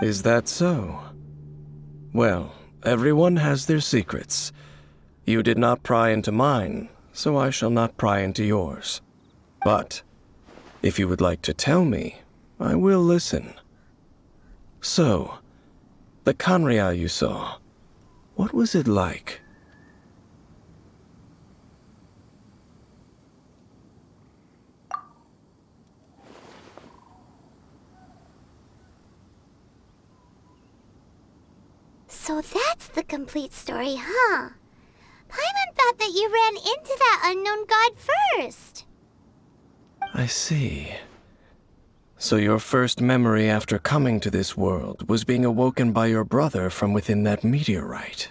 Is that so? Well, everyone has their secrets. You did not pry into mine, so I shall not pry into yours. But, if you would like to tell me, I will listen. So, the Khaenri'ah you saw, what was it like? So that's the complete story, huh? Paimon thought that you ran into that unknown god first. I see. So your first memory after coming to this world was being awoken by your brother from within that meteorite.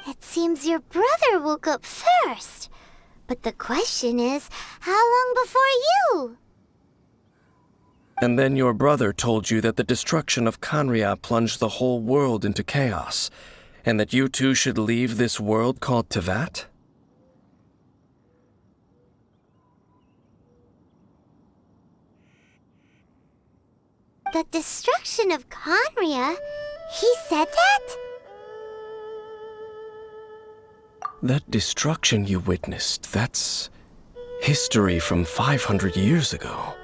It seems your brother woke up first. But the question is, how long before you? And then your brother told you that the destruction of Kanria plunged the whole world into chaos, and that you two should leave this world called Tevat? The destruction of Conria? He said that? That destruction you witnessed, that's history from 500 years ago.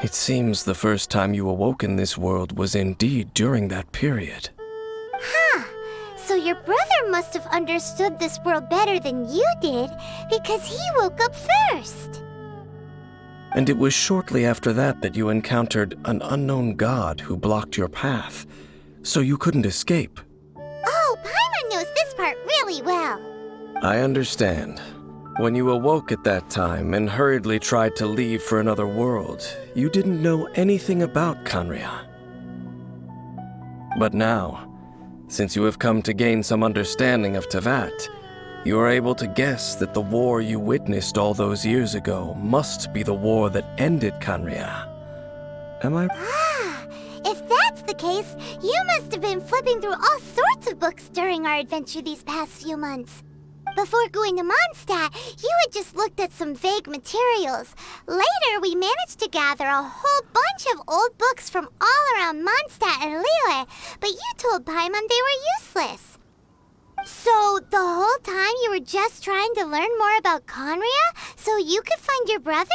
It seems the first time you awoke in this world was indeed during that period. Huh. So your brother must have understood this world better than you did, because he woke up first. And it was shortly after that that you encountered an unknown god who blocked your path, so you couldn't escape. Oh, Paimon knows this part really well. I understand. When you awoke at that time and hurriedly tried to leave for another world, you didn't know anything about Kanria. But now, since you have come to gain some understanding of Tevat, you are able to guess that the war you witnessed all those years ago must be the war that ended Kanria. Am I? Ah, if that's the case, you must have been flipping through all sorts of books during our adventure these past few months. Before going to Mondstadt, you had just looked at some vague materials. Later, we managed to gather a whole bunch of old books from all around Mondstadt and Liyue, but you told Paimon they were useless. So, the whole time you were just trying to learn more about Conria so you could find your brother?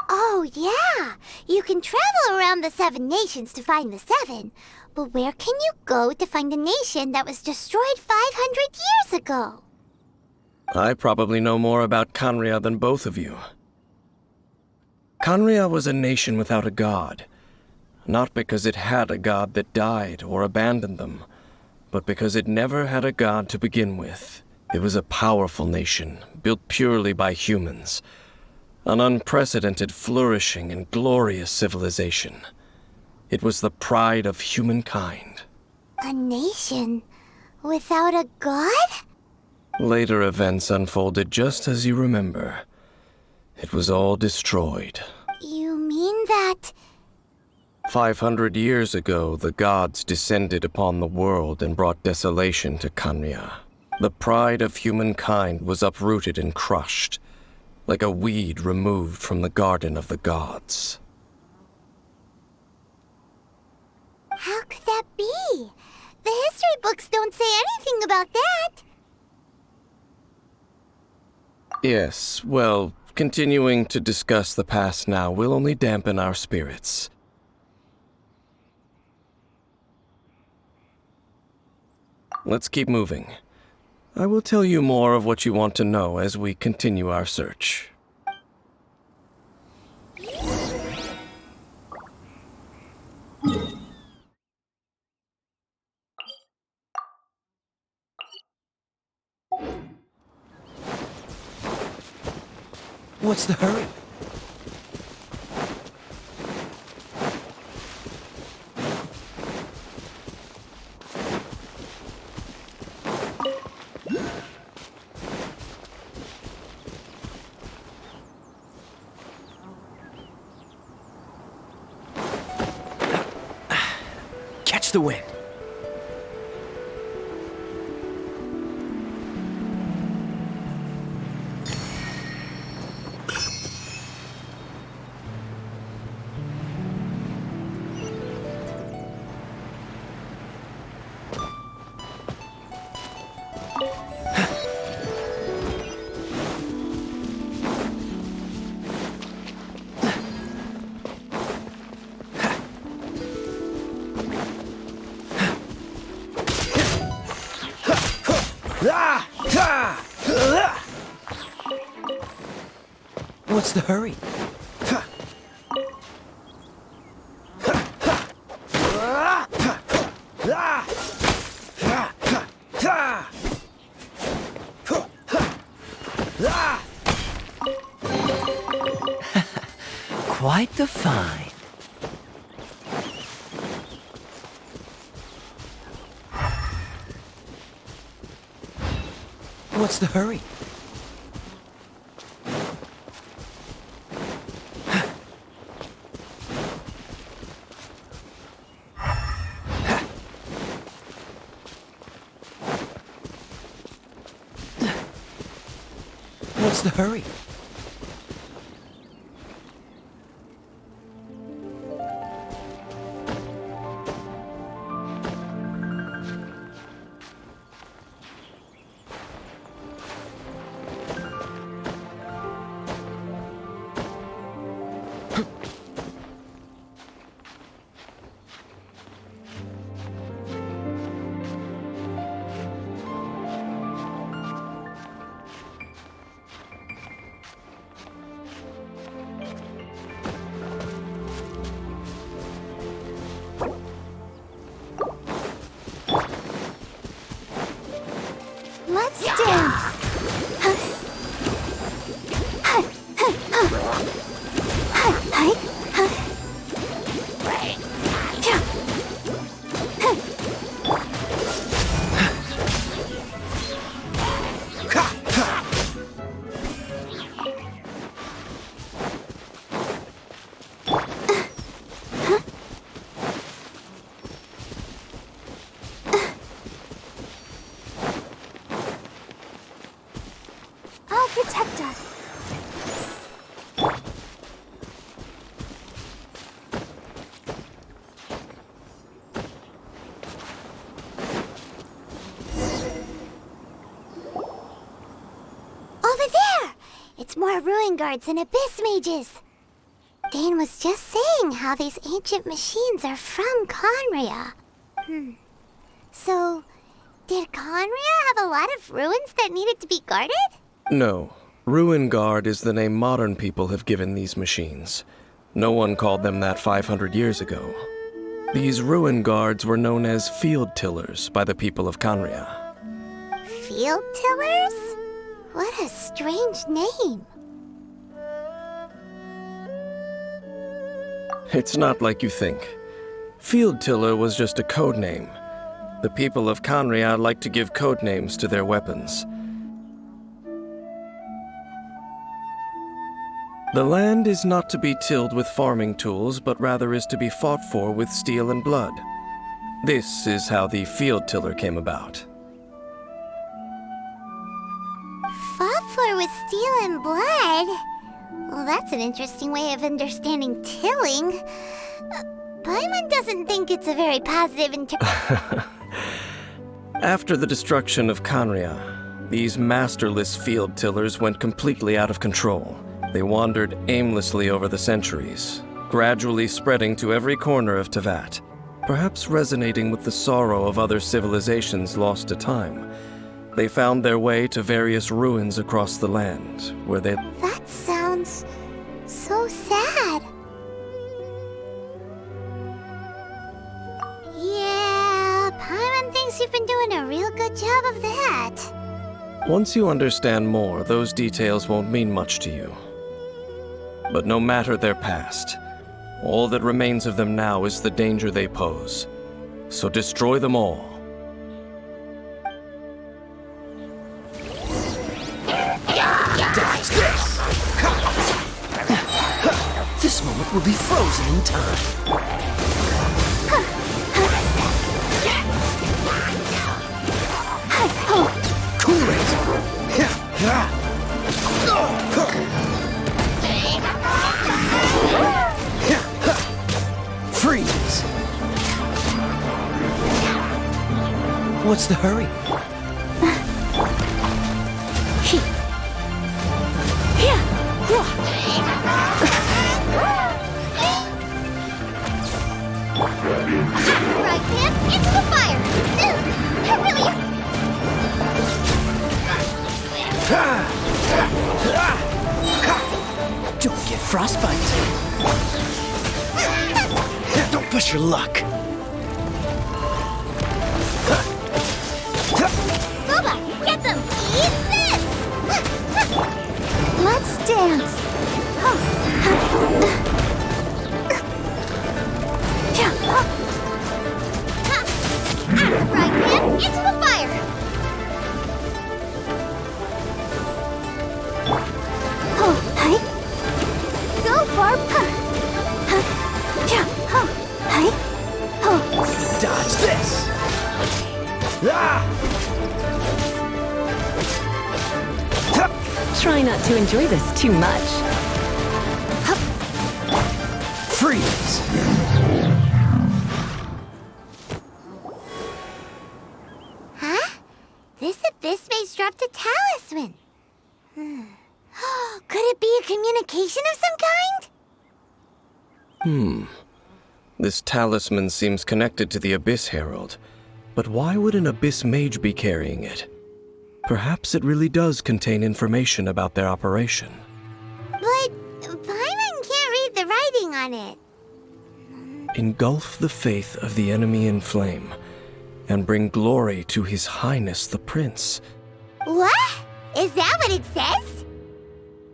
Oh, yeah! You can travel around the 7 nations to find the 7. But where can you go to find a nation that was destroyed 500 years ago? I probably know more about Kanria than both of you. Kanria was a nation without a god. Not because it had a god that died or abandoned them, but because it never had a god to begin with. It was a powerful nation, built purely by humans. An unprecedented, flourishing, and glorious civilization. It was the pride of humankind. A nation without a god? Later events unfolded just as you remember. It was all destroyed. You mean that... 500 years ago, the gods descended upon the world and brought desolation to Kanria. The pride of humankind was uprooted and crushed, like a weed removed from the garden of the gods. How could that be? The history books don't say anything about that. Yes, well, continuing to discuss the past now will only dampen our spirits. Let's keep moving. I will tell you more of what you want to know as we continue our search. What's the hurry? Catch the wind. What's the hurry? Quite the find. What's the hurry? What's the hurry? Let's dance! I'll protect us. Over there! It's more ruin guards and abyss mages. Dane was just saying how these ancient machines are from Conria. So, did Conria have a lot of ruins that needed to be guarded? No. Ruin Guard is the name modern people have given these machines. No one called them that 500 years ago. These Ruin Guards were known as Field Tillers by the people of Conria. Field tillers? What a strange name. It's not like you think. Field Tiller was just a code name. The people of Conria like to give code names to their weapons. The land is not to be tilled with farming tools, but rather is to be fought for with steel and blood. This is how the Field Tiller came about. Fought for with steel and blood? Well, that's an interesting way of understanding tilling. Paimon doesn't think it's a very positive After the destruction of Conria, these masterless field tillers went completely out of control. They wandered aimlessly over the centuries, gradually spreading to every corner of Tevat, perhaps resonating with the sorrow of other civilizations lost to time. They found their way to various ruins across the land, where they... That sounds so sad. Yeah, Paimon thinks you've been doing a real good job of that. Once you understand more, those details won't mean much to you. But no matter their past, all that remains of them now is the danger they pose. So destroy them all. Dodge this! This moment will be frozen in time. Cool it! Freeze! What's the hurry? Right, man, into the fire! Don't get frostbite. Don't push your luck. Boba, get them! Eat this! Let's dance! Right, man, into the fire! Try not to enjoy this too much. Freeze! Huh? This abyss mage dropped a talisman. Could it be a communication of some kind? This talisman seems connected to the Abyss Herald. But why would an Abyss Mage be carrying it? Perhaps it really does contain information about their operation. But Paimon can't read the writing on it. Engulf the faith of the enemy in flame, and bring glory to His Highness the Prince. What? Is that what it says?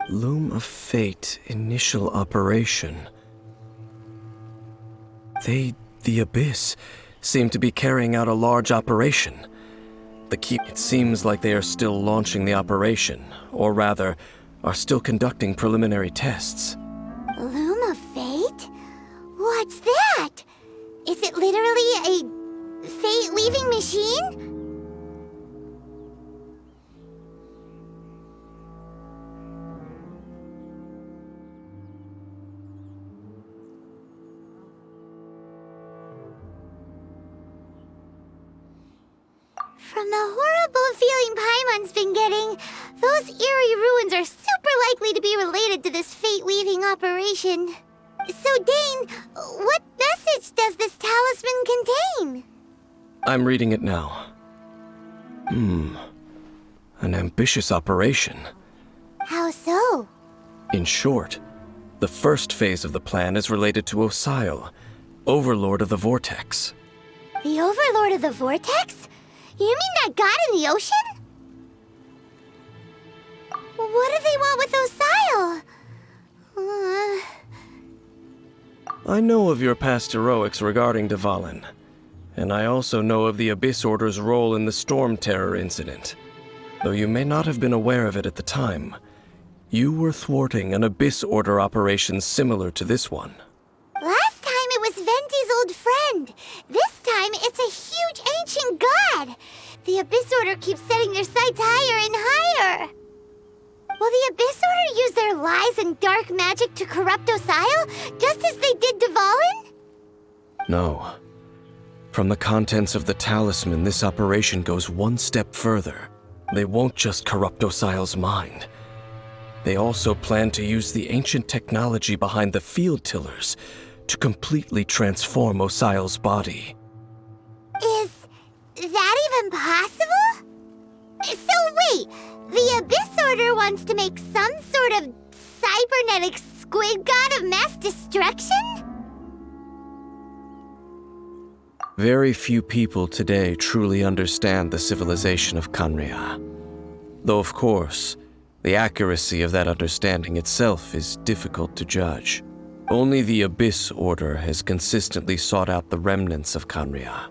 Loom of Fate initial operation. They, the Abyss, seem to be carrying out a large operation. It seems like they are still launching the operation, or rather, are still conducting preliminary tests. Loom of Fate? What's that? Is it literally a fate-weaving machine? From the horrible feeling Paimon's been getting, those eerie ruins are super likely to be related to this fate-weaving operation. So, Dane, what message does this talisman contain? I'm reading it now. An ambitious operation. How so? In short, the first phase of the plan is related to Osile, Overlord of the Vortex. The Overlord of the Vortex? You mean that god in the ocean? What do they want with Osile? I know of your past heroics regarding Dvalin, and I also know of the Abyss Order's role in the Storm Terror incident. Though you may not have been aware of it at the time, you were thwarting an Abyss Order operation similar to this one. Last time it was Venti's old friend. This time it's a huge ancient god. The Abyss Order keeps setting their sights higher and higher. Will the Abyss Order use their lies and dark magic to corrupt Osile, just as they did Dvalin? No. From the contents of the talisman, this operation goes one step further. They won't just corrupt Osile's mind. They also plan to use the ancient technology behind the field tillers to completely transform Osile's body. Is that even possible? So wait, the Abyss Order wants to make some sort of cybernetic squid god of mass destruction? Very few people today truly understand the civilization of Khaenri'ah. Though of course, the accuracy of that understanding itself is difficult to judge. Only the Abyss Order has consistently sought out the remnants of Khaenri'ah.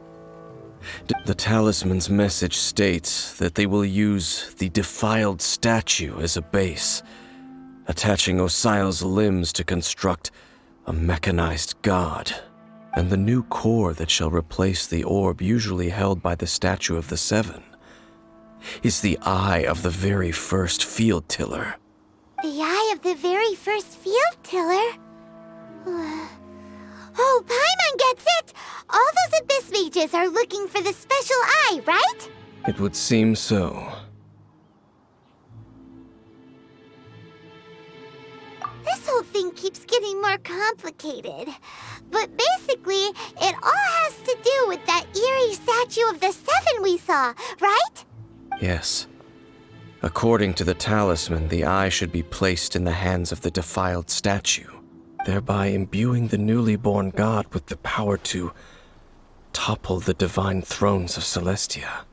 The talisman's message states that they will use the defiled statue as a base, attaching Osile's limbs to construct a mechanized god, and the new core that shall replace the orb usually held by the Statue of the Seven is the eye of the very first field tiller. The eye of the very first field tiller? Oh, Paimon gets it! All those Abyss mages are looking for the special eye, right? It would seem so. This whole thing keeps getting more complicated. But basically, it all has to do with that eerie Statue of the Seven we saw, right? Yes. According to the talisman, the eye should be placed in the hands of the defiled statue, thereby imbuing the newly born god with the power to topple the divine thrones of Celestia.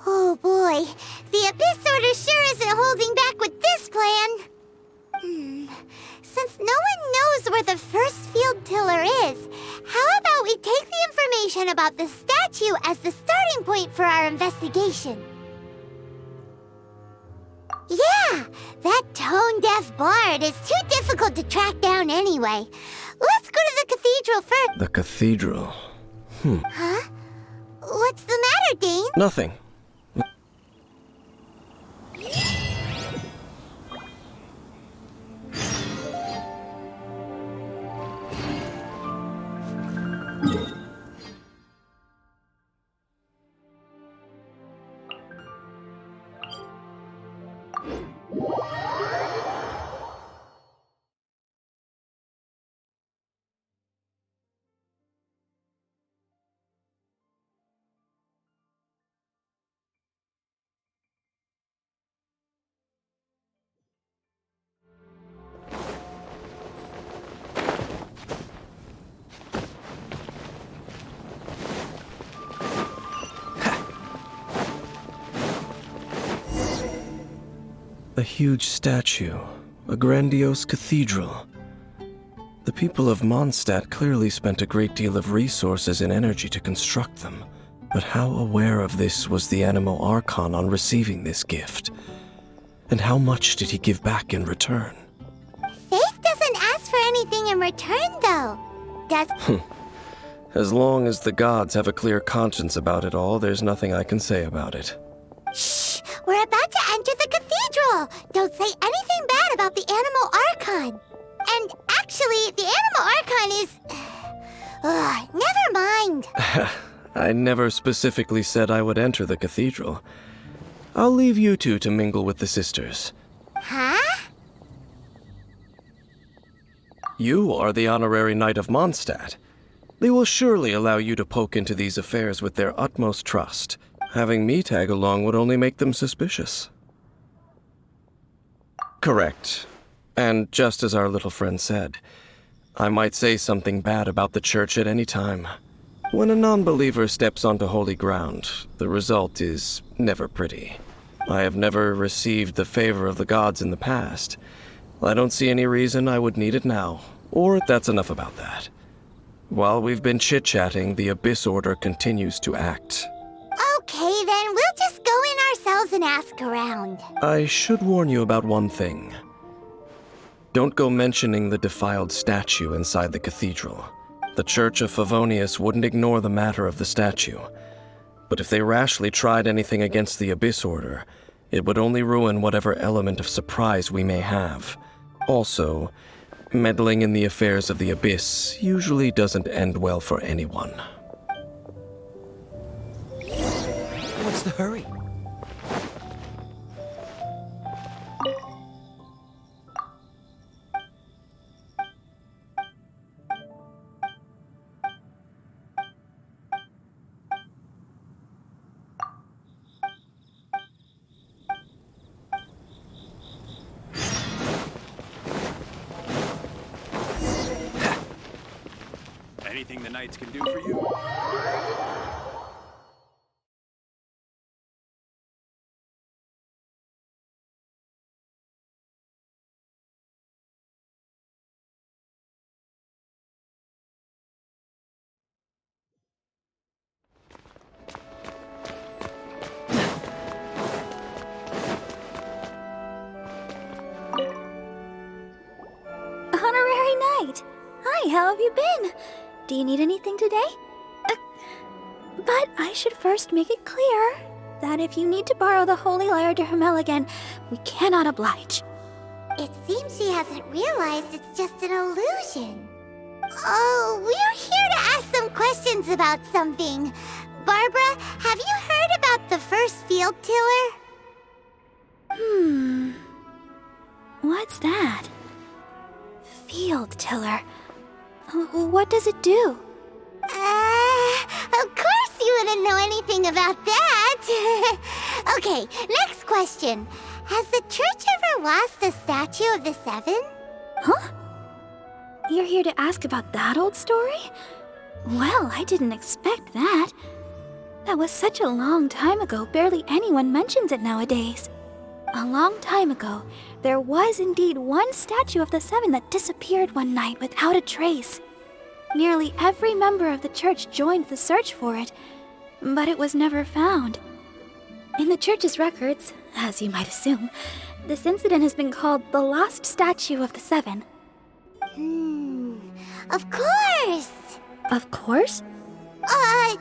Oh boy, the Abyss Order sure isn't holding back with this plan. Since no one knows where the first field tiller is, how about we take the information about the statue as the starting point for our investigation? Yeah, that tone-deaf bard is too difficult to track down anyway. Let's go to the cathedral first. The cathedral? Huh? What's the matter, matter, Dane? Nothing. A huge statue, a grandiose cathedral. The people of Mondstadt clearly spent a great deal of resources and energy to construct them. But how aware of this was the Animo Archon on receiving this gift? And how much did he give back in return? Faith doesn't ask for anything in return, though. Does... As long as the gods have a clear conscience about it all, there's nothing I can say about it. Shh! We're about to enter the cathedral! Don't say anything bad about the Animo Archon! And actually, the Animo Archon is... never mind! I never specifically said I would enter the cathedral. I'll leave you two to mingle with the sisters. Huh? You are the honorary knight of Mondstadt. They will surely allow you to poke into these affairs with their utmost trust. Having me tag along would only make them suspicious. Correct. And just as our little friend said, I might say something bad about the church at any time. When a non-believer steps onto holy ground, the result is never pretty. I have never received the favor of the gods in the past. I don't see any reason I would need it now, or that's enough about that. While we've been chit-chatting, the Abyss Order continues to act. Okay, then we'll just go in ourselves and ask around. I should warn you about one thing. Don't go mentioning the defiled statue inside the cathedral. The Church of Favonius wouldn't ignore the matter of the statue. But if they rashly tried anything against the Abyss Order, it would only ruin whatever element of surprise we may have. Also, meddling in the affairs of the Abyss usually doesn't end well for anyone. What's the hurry? Anything the knights can do for you? Honorary Knight! Hi, how have you been? Do you need anything today? But I should first make it clear that if you need to borrow the Holy Lyre to Hermel again, we cannot oblige. It seems she hasn't realized it's just an illusion. Oh, we're here to ask some questions about something. Barbara, have you heard about the first field tiller? What's that? Field tiller. What does it do? Of course you wouldn't know anything about that. Okay, next question. Has the church ever lost a statue of the Seven? Huh? You're here to ask about that old story? Well, I didn't expect that. That was such a long time ago, barely anyone mentions it nowadays. A long time ago, there was indeed one statue of the Seven that disappeared one night without a trace. Nearly every member of the church joined the search for it, but it was never found. In the church's records, as you might assume, this incident has been called the Lost Statue of the Seven. Of course! Of course?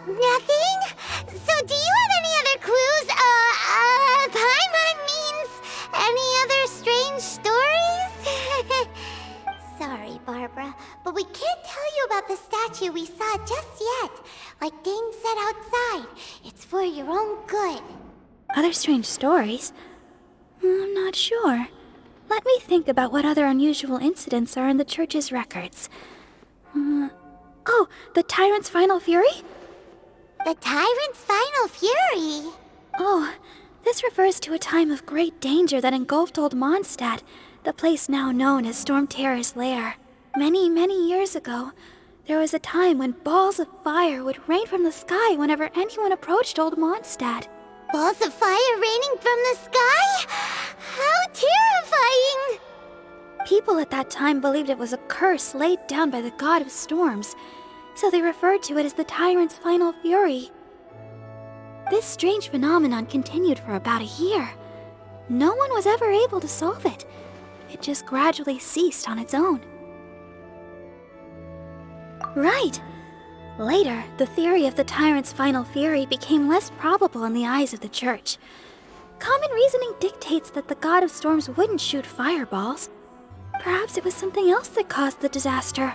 Nothing? So do you have about the statue we saw just yet. Like Dane said outside, it's for your own good. Other strange stories? I'm not sure. Let me think about what other unusual incidents are in the church's records. Oh, the Tyrant's Final Fury? The Tyrant's Final Fury? Oh, this refers to a time of great danger that engulfed Old Mondstadt, the place now known as Storm Terror's lair. Many, many years ago, there was a time when balls of fire would rain from the sky whenever anyone approached Old Mondstadt. Balls of fire raining from the sky? How terrifying! People at that time believed it was a curse laid down by the god of storms, so they referred to it as the Tyrant's Final Fury. This strange phenomenon continued for about a year. No one was ever able to solve it. It just gradually ceased on its own. Right. Later, the theory of the Tyrant's Final Fury became less probable in the eyes of the church. Common reasoning dictates that the god of storms wouldn't shoot fireballs. Perhaps it was something else that caused the disaster.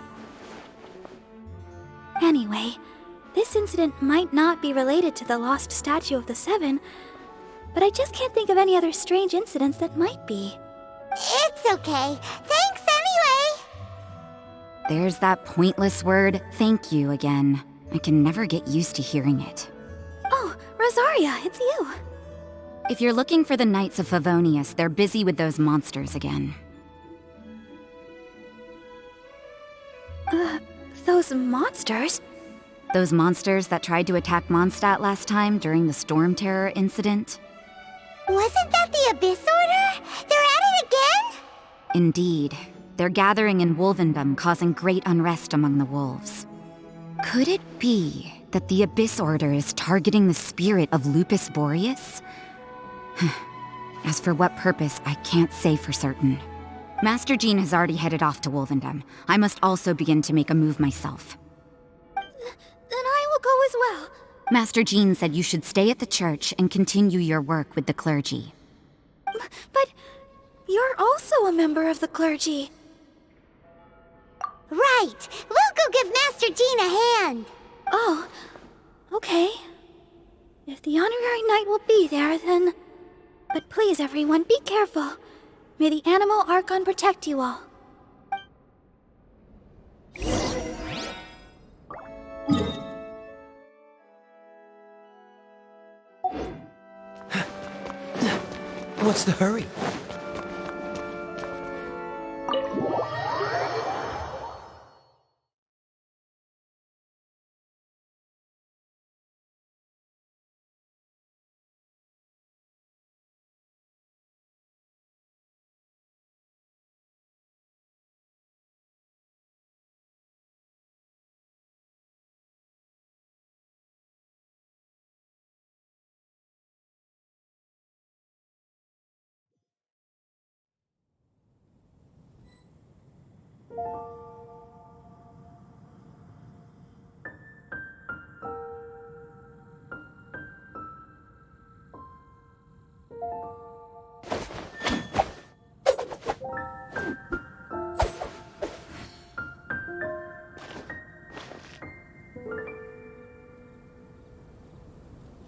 Anyway, this incident might not be related to the lost statue of the Seven, but I just can't think of any other strange incidents that might be. It's okay. Thanks anyway! There's that pointless word, thank you, again. I can never get used to hearing it. Oh, Rosaria, it's you. If you're looking for the Knights of Favonius, they're busy with those monsters again. Those monsters? Those monsters that tried to attack Mondstadt last time during the Storm Terror incident? Wasn't that the Abyss Order? They're at it again? Indeed. They're gathering in Wolvendom, causing great unrest among the wolves. Could it be that the Abyss Order is targeting the spirit of Lupus Boreas? As for what purpose, I can't say for certain. Master Jean has already headed off to Wolvendom. I must also begin to make a move myself. Then I will go as well. Master Jean said you should stay at the church and continue your work with the clergy. But you're also a member of the clergy. Right! We'll go give Master Jean a hand! Oh, okay. If the honorary knight will be there, then... But please, everyone, be careful. May the Animal Archon protect you all. What's the hurry?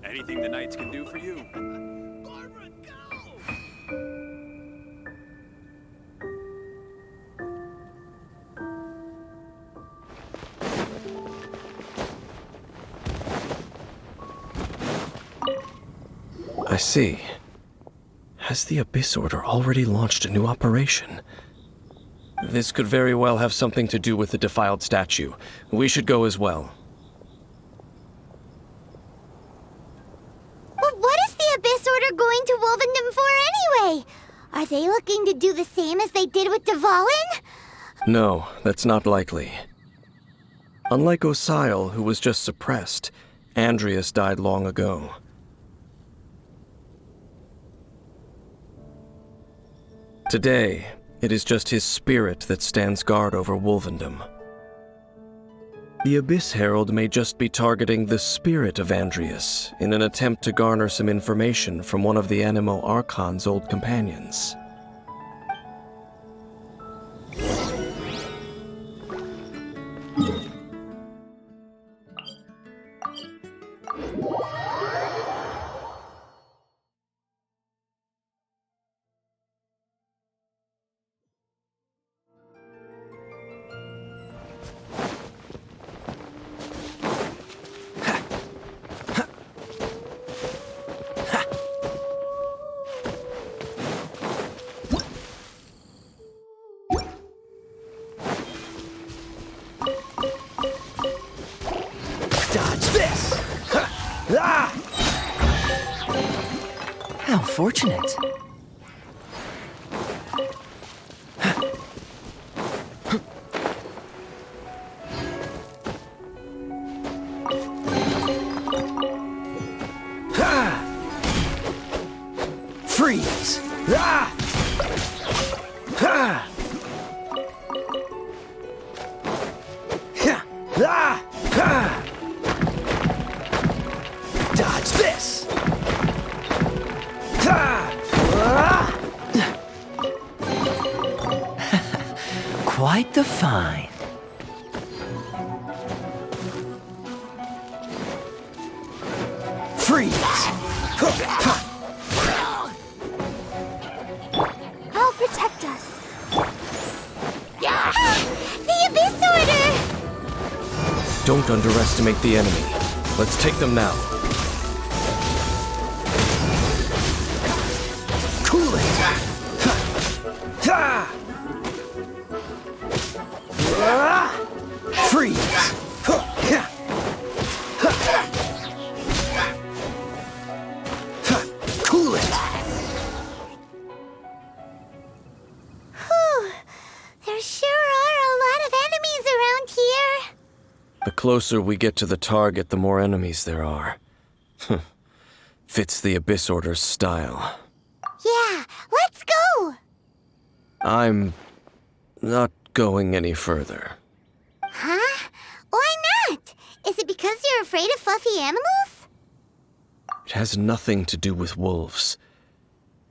Anything the Knights can do for you. Barbara, go! I see. Has the Abyss Order already launched a new operation? This could very well have something to do with the defiled statue. We should go as well. But what is the Abyss Order going to Wolvendom for anyway? Are they looking to do the same as they did with Dvalin? No, that's not likely. Unlike Osial, who was just suppressed, Andreas died long ago. Today, it is just his spirit that stands guard over Wolvendom. The Abyss Herald may just be targeting the spirit of Andreas in an attempt to garner some information from one of the Animo Archon's old companions. How fortunate. Freeze! Ah! Ha! Ha! Ah! Ha! Dodge this! Ha! Ah! Quite the find. Freeze! I'll protect us. The Abyss Order! Don't underestimate the enemy. Let's take them now. Cool it! Ha! Freeze! Cool it! Whew. There sure are a lot of enemies around here. The closer we get to the target, the more enemies there are. Fits the Abyss Order's style. Yeah, let's go! I'm not going any further. Huh? Why not? Is it because you're afraid of fluffy animals? It has nothing to do with wolves.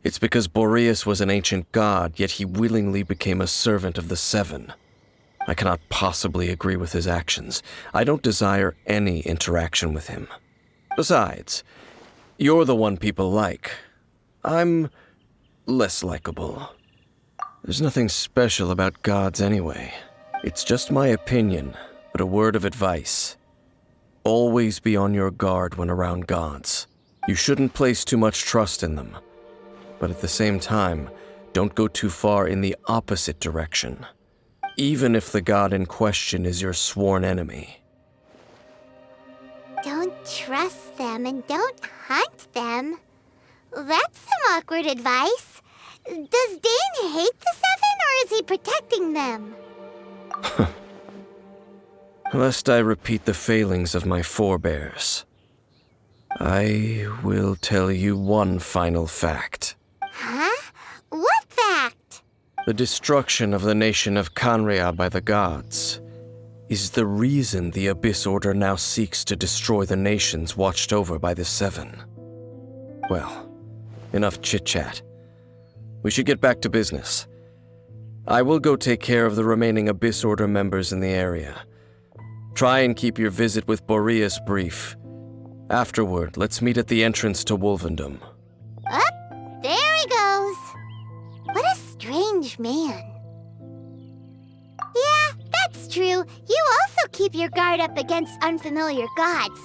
It's because Boreas was an ancient god, yet he willingly became a servant of the Seven. I cannot possibly agree with his actions. I don't desire any interaction with him. Besides, you're the one people like. I'm less likable. There's nothing special about gods anyway. It's just my opinion, but a word of advice. Always be on your guard when around gods. You shouldn't place too much trust in them. But at the same time, don't go too far in the opposite direction. Even if the god in question is your sworn enemy. Don't trust them and don't hunt them. That's some awkward advice. Does Dane hate the Seven, or is he protecting them? Lest I repeat the failings of my forebears, I will tell you one final fact. Huh? What fact? The destruction of the nation of Canria by the gods is the reason the Abyss Order now seeks to destroy the nations watched over by the Seven. Well, enough chit-chat. We should get back to business. I will go take care of the remaining Abyss Order members in the area. Try and keep your visit with Boreas brief. Afterward, let's meet at the entrance to Wolvendom. Up, there he goes. What a strange man. Yeah, that's true. You also keep your guard up against unfamiliar gods.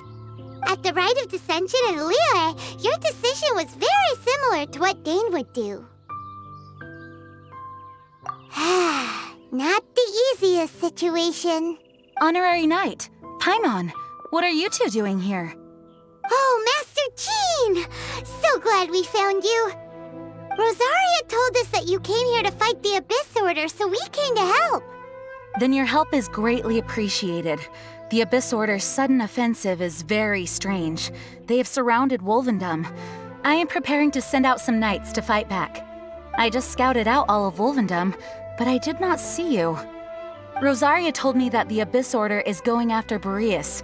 At the Rite of Dissension in Liyue, your decision was very similar to what Dane would do. Not the easiest situation. Honorary Knight, Paimon, what are you two doing here? Oh, Master Jean! So glad we found you. Rosaria told us that you came here to fight the Abyss Order, so we came to help. Then your help is greatly appreciated. The Abyss Order's sudden offensive is very strange. They have surrounded Wolvendom. I am preparing to send out some knights to fight back. I just scouted out all of Wolvendom, but I did not see you. Rosaria told me that the Abyss Order is going after Boreas.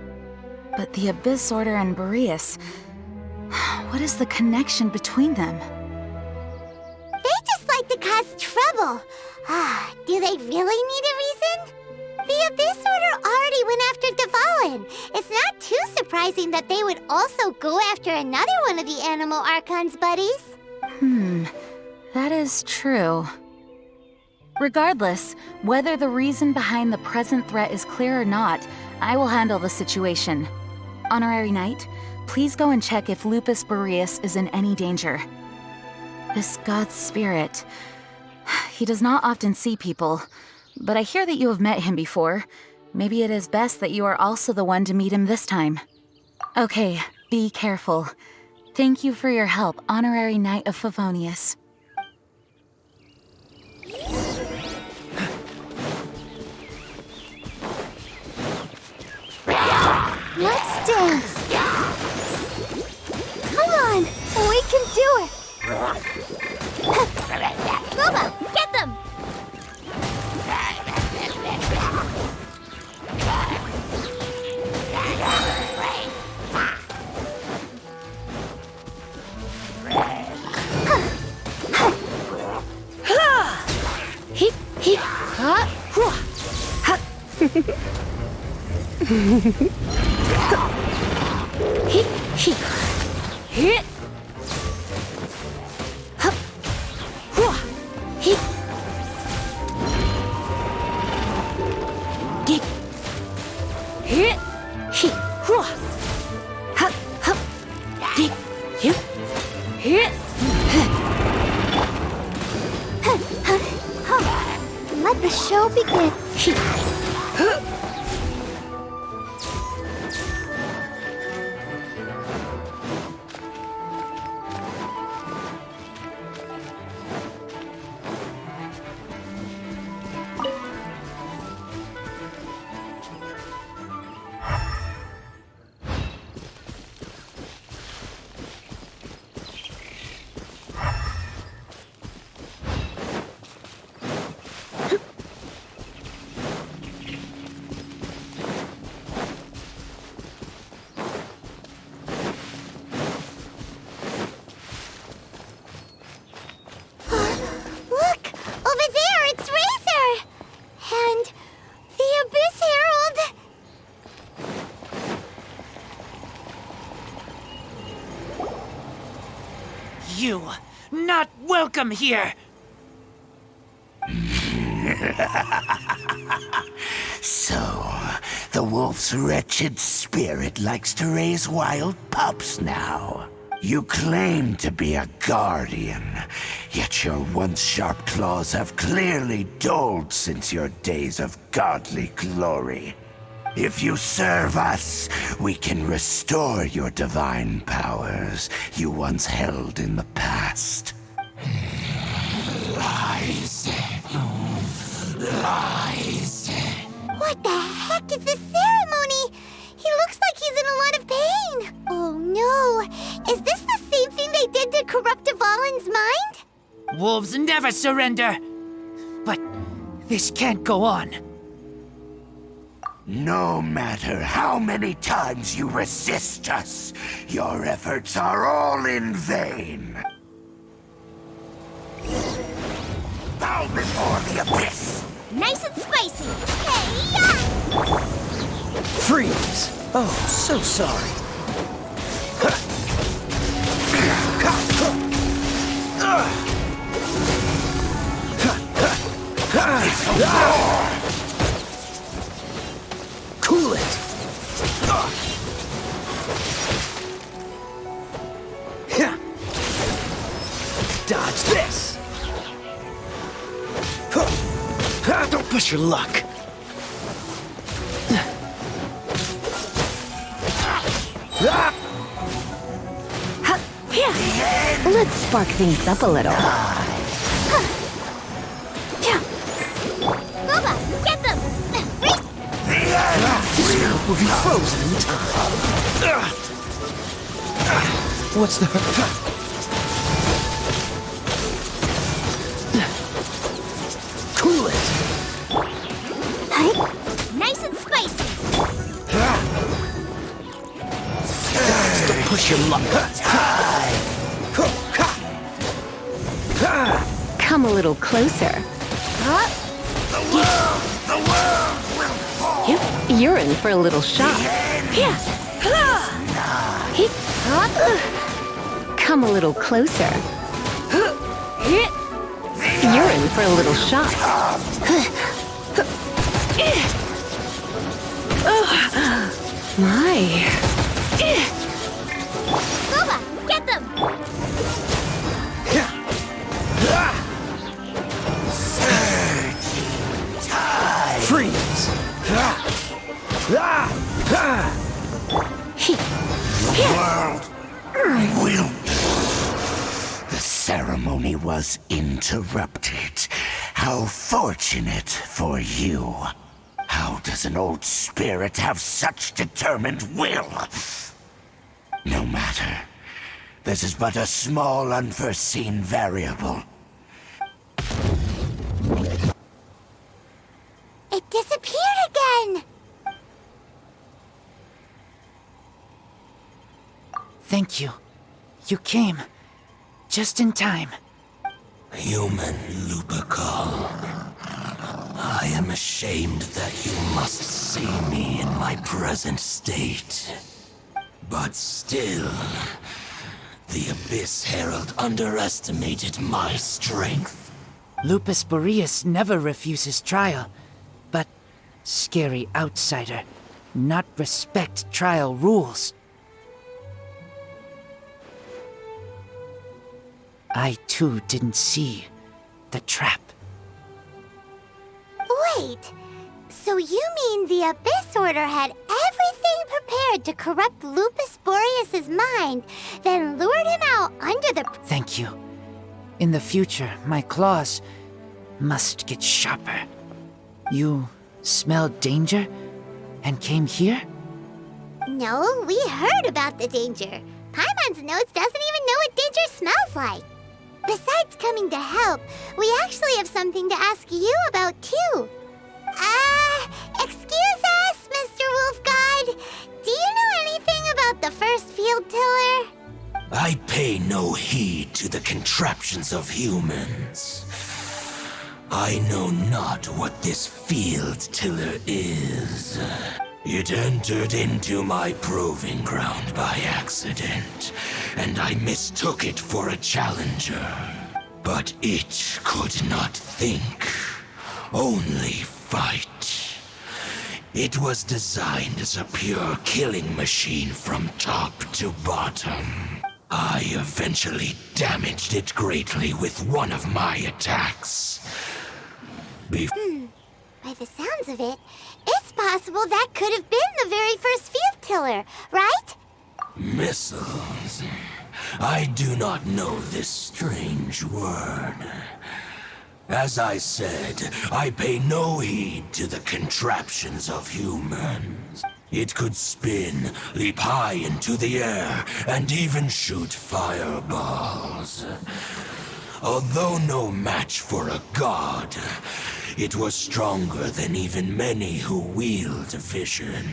But the Abyss Order and Boreas... what is the connection between them? They just like to cause trouble. Do they really need a reason? The Abyss Order already went after Dvalin. It's not too surprising that they would also go after another one of the Animal Archon's buddies. That is true. Regardless, whether the reason behind the present threat is clear or not, I will handle the situation. Honorary Knight, please go and check if Lupus Boreas is in any danger. This god's spirit... he does not often see people, but I hear that you have met him before. Maybe it is best that you are also the one to meet him this time. Okay, be careful. Thank you for your help, Honorary Knight of Favonius. Let's dance! Come on! We can do it! Booba, get them! Hip, hip, ha, hua, ha. Hip, hip, hip. Hup, hua, hip. Dig. Hip, hip, hua. Hup, hup. Dig, hip, hip. Let the show begin. Look! Over there, it's Razor! And the Abyss Herald! You not welcome here. So, the wolf's wretched spirit likes to raise wild pups now. You claim to be a guardian, yet your once sharp claws have clearly dulled since your days of godly glory. If you serve us, we can restore your divine powers you once held in the past. Lies. Lies. What the heck is this ceremony? He looks like he's in a lot of pain. Oh no! Is this the same thing they did to corrupt Dvalin's mind? Wolves never surrender. But this can't go on. No matter how many times you resist us, your efforts are all in vain. Bow before the abyss! Nice and spicy! Hey-ya! Freeze! Oh, so sorry. Cool it! Dodge this! Don't push your luck. Let's spark things up a little. Booba, get them! This mouth will be frozen in time. What's the... Cool it! Nice and spicy! Don't push your luck. Come a little closer. The world will fall! You're in for a little shock. Come a little closer. You're in for a little shock. My. Booba, get them! Freeze! The world will ceremony was interrupted. How fortunate for you. How does an old spirit have such determined will? No matter. This is but a small unforeseen variable. It disappeared again! Thank you. You came. Just in time. Human Lupercal. I am ashamed that you must see me in my present state. But still, the Abyss Herald underestimated my strength. Lupus Boreas never refuses trial, but scary outsider, not respect trial rules. I too didn't see the trap. Wait, so you mean the Abyss Order had everything prepared to corrupt Lupus Boreas' mind, then lured him out under the... Thank you. In the future, my claws must get sharper. You smelled danger and came here? No, we heard about the danger. Paimon's notes doesn't even know what danger smells like. Besides coming to help, we actually have something to ask you about too. Excuse us, Mr. Wolf God. Do you know anything about the first field tiller? I pay no heed to the contraptions of humans. I know not what this field tiller is. It entered into my proving ground by accident, and I mistook it for a challenger. But it could not think, only fight. It was designed as a pure killing machine from top to bottom. I eventually damaged it greatly with one of my attacks. By the sounds of it, it's possible that could have been the very first field tiller, right? Missiles. I do not know this strange word. As I said, I pay no heed to the contraptions of humans. It could spin, leap high into the air, and even shoot fireballs. Although no match for a god, it was stronger than even many who wield vision.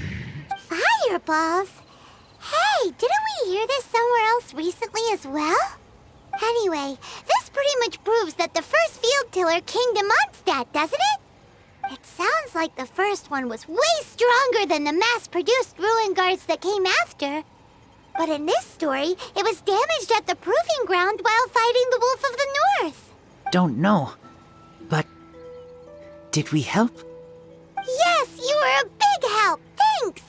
Fireballs? Hey, didn't we hear this somewhere else recently as well? Anyway, this pretty much proves that the first field tiller came to Mondstadt, doesn't it? It sounds like the first one was way stronger than the mass-produced ruin guards that came after. But in this story, it was damaged at the proving ground while fighting the Wolf of the North. Don't know, but did we help? Yes, you were a big help. Thanks.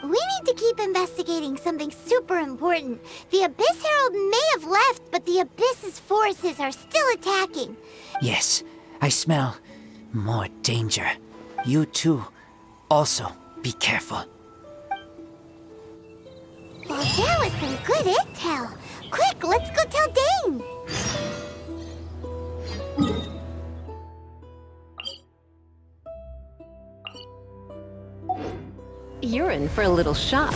We need to keep investigating something super important. The Abyss Herald may have left, but the Abyss's forces are still attacking. Yes, I smell more danger. You too. Also, be careful. Well, there was some good intel. Quick, let's go tell Dane. You're in for a little shock.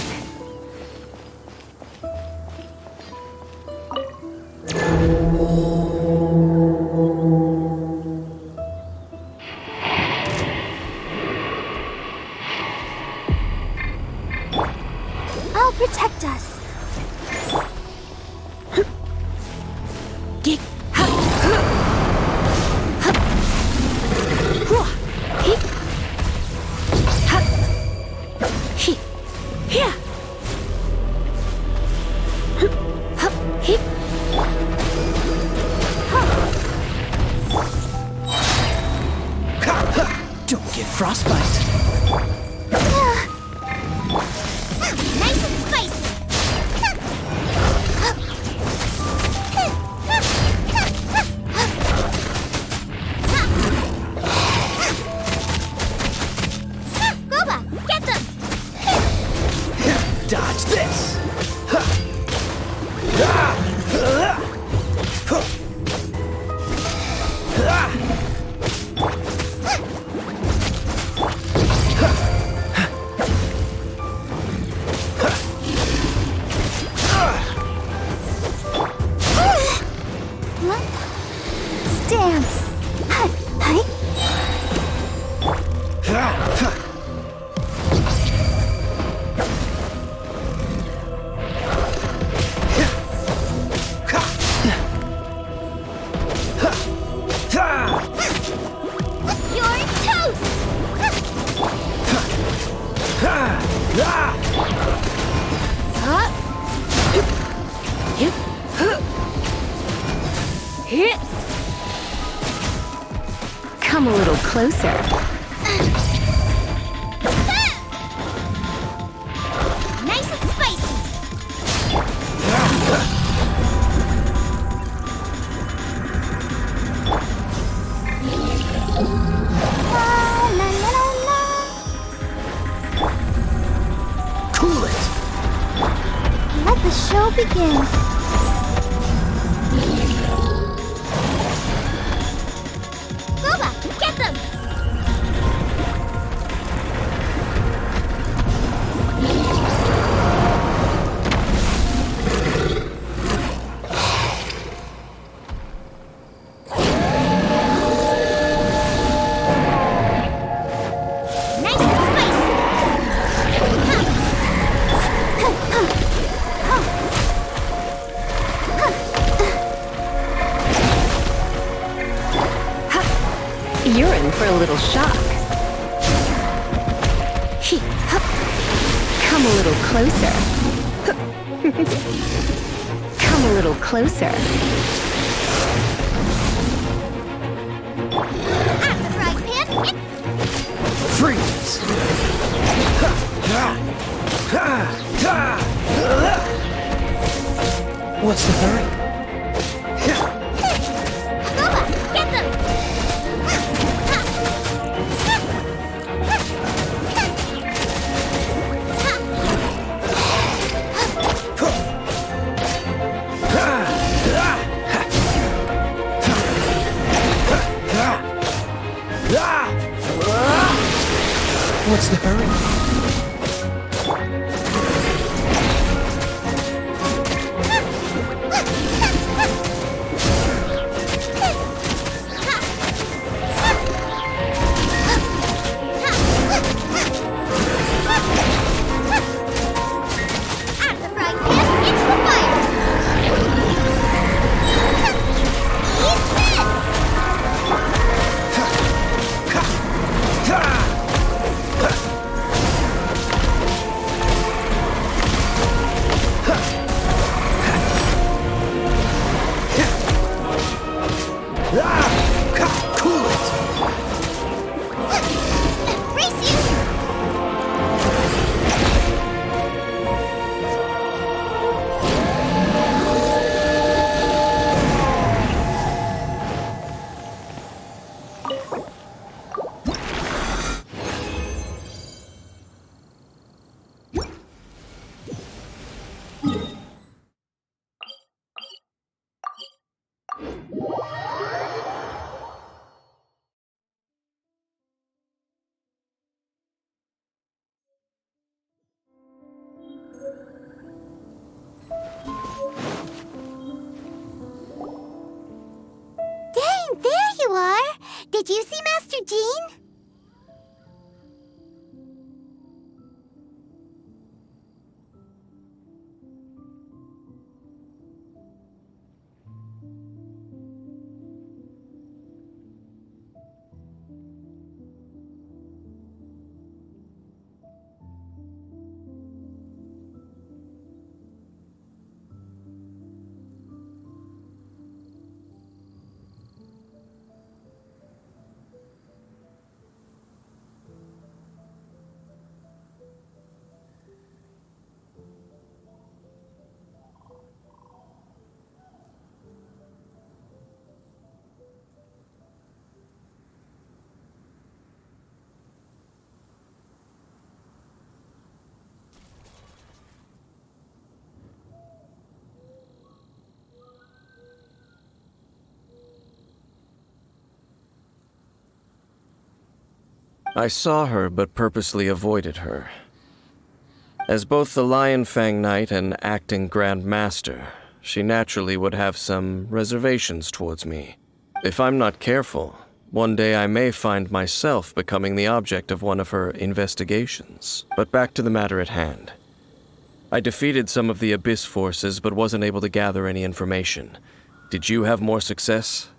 I'll protect us. Get here. Don't get frostbite. Nice and spicy. Goba, get them. Dodge this. dance. You're toast! Come a little closer. Nice and spicy! Cool it! Let the show begin. Booba, get them! Nice and spicy! You're in for a little shock. Come a little closer. Come a little closer. At the frying pan! Freeze! What's the hurry? Booba, get them! What's the hurry? At the frying pan, it's for fire! Eat this! Cool it! Race you! Dang, there you are! Did you see Master Jean? I saw her but purposely avoided her. As both the Lion Fang Knight and acting Grand Master, she naturally would have some reservations towards me. If I'm not careful, one day I may find myself becoming the object of one of her investigations. But back to the matter at hand. I defeated some of the Abyss forces, but wasn't able to gather any information. Did you have more success?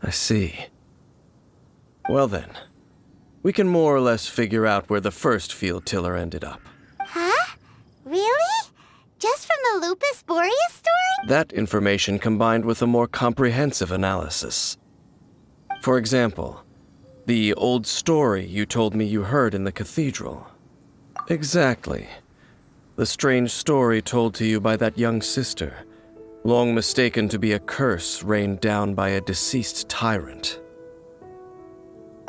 I see. Well then, we can more or less figure out where the first field tiller ended up. Huh? Really? Just from the Lupus Boreas story? That information combined with a more comprehensive analysis. For example, the old story you told me you heard in the cathedral. Exactly. The strange story told to you by that young sister, long mistaken to be a curse rained down by a deceased tyrant.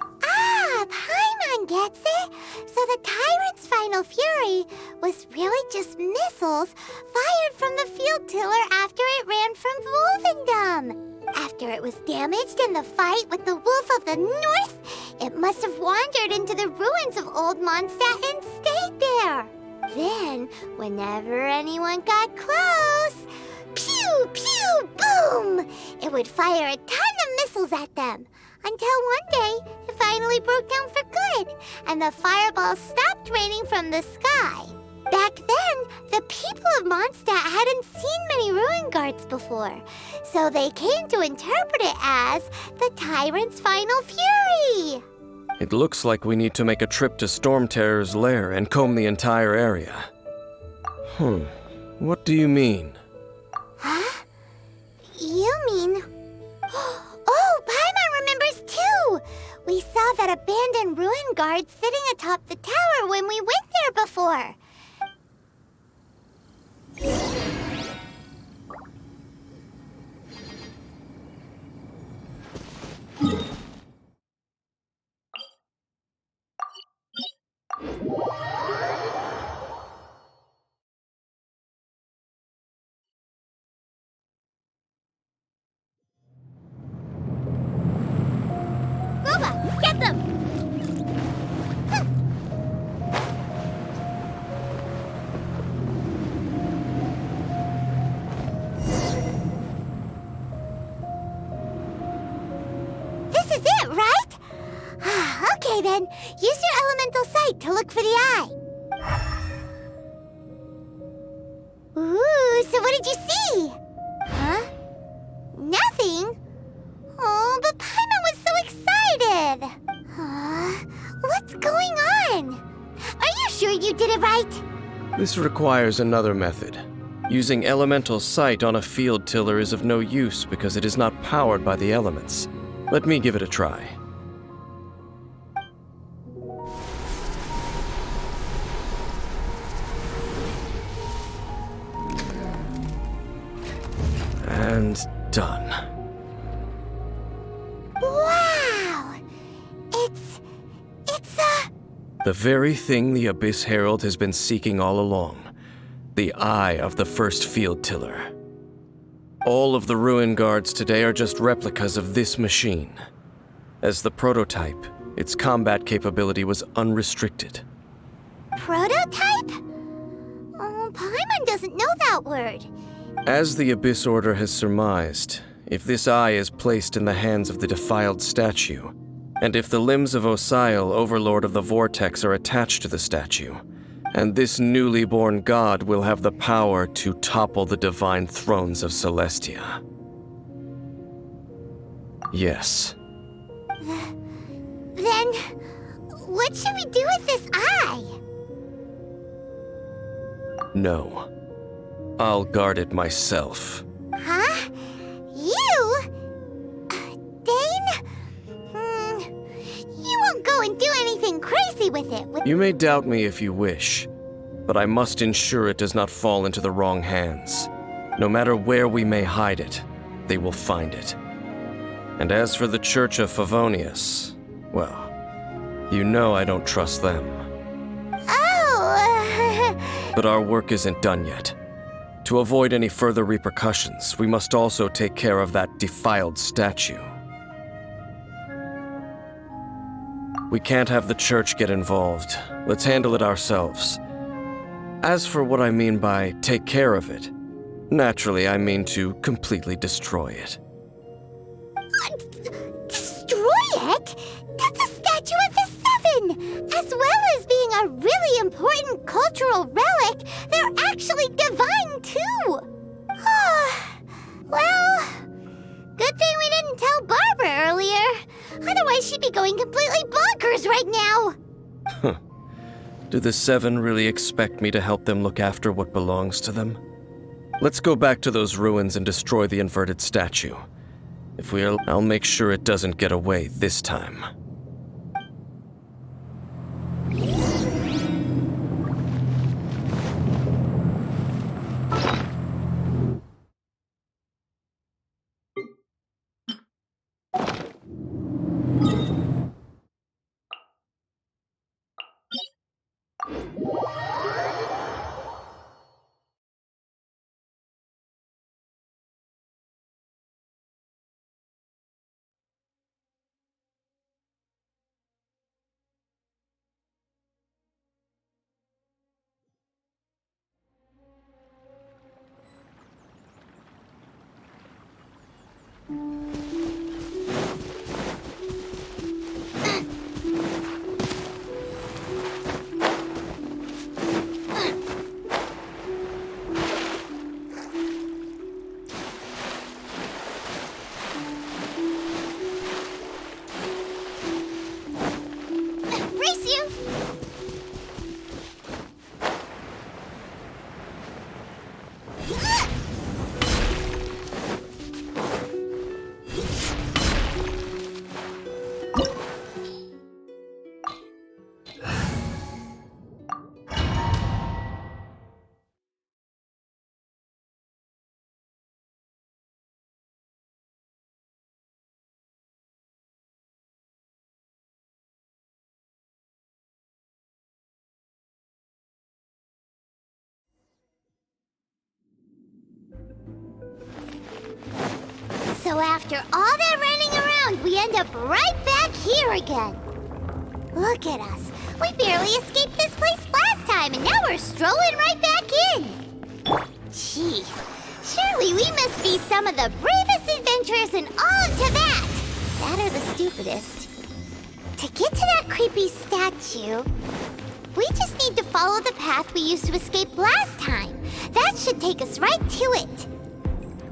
Ah, Paimon gets it! So the tyrant's final fury was really just missiles fired from the field tiller after it ran from Wolvendom. After it was damaged in the fight with the Wolf of the North, it must have wandered into the ruins of Old Mondstadt and stayed there. Then, whenever anyone got close, pew, pew, boom! It would fire a ton of missiles at them. Until one day, it finally broke down for good, and the fireballs stopped raining from the sky. Back then, the people of Mondstadt hadn't seen many ruin guards before, so they came to interpret it as the tyrant's final fury. It looks like we need to make a trip to Storm Terror's lair and comb the entire area. What do you mean? Huh? You mean... Oh, Paimon remembers too! We saw that abandoned ruin guard sitting atop the tower when we went there before. Groba, get them! This is it, right? Okay then, use your elemental sight to look for the eye. Ooh, so what did you see? Huh? Nothing? Oh, but Paimon was so excited! What's going on? Are you sure you did it right? This requires another method. Using elemental sight on a field tiller is of no use because it is not powered by the elements. Let me give it a try. And done. Wow! It's The very thing the Abyss Herald has been seeking all along. The eye of the first field tiller. All of the ruin guards today are just replicas of this machine. As the prototype, its combat capability was unrestricted. prototype? Oh, Paimon doesn't know that word. As the Abyss Order has surmised, if this eye is placed in the hands of the defiled statue, and if the limbs of Osial, Overlord of the Vortex, are attached to the statue, and this newly born god will have the power to topple the divine thrones of Celestia. Yes. Then, what should we do with this eye? No. I'll guard it myself. Huh? You? Dane? You won't go and do anything crazy with it, You may doubt me if you wish, but I must ensure it does not fall into the wrong hands. No matter where we may hide it, they will find it. And as for the Church of Favonius, well, you know I don't trust them. Oh! But our work isn't done yet. To avoid any further repercussions, we must also take care of that defiled statue. We can't have the church get involved. Let's handle it ourselves. As for what I mean by take care of it, naturally I mean to completely destroy it. Destroy it? That's a statue of the Seven! As well as being a really important cultural relic, they're actually divine too! Well, good thing we didn't tell Barbara earlier. Otherwise she'd be going completely bonkers right now! Do the Seven really expect me to help them look after what belongs to them? Let's go back to those ruins and destroy the inverted statue. If we'll, I'll make sure it doesn't get away this time. So after all that running around, we end up right back here again. Look at us. We barely escaped this place last time, and now we're strolling right back in. Gee, surely we must be some of the bravest adventurers in all of Tibet. That or the stupidest. To get to that creepy statue, we just need to follow the path we used to escape last time. That should take us right to it.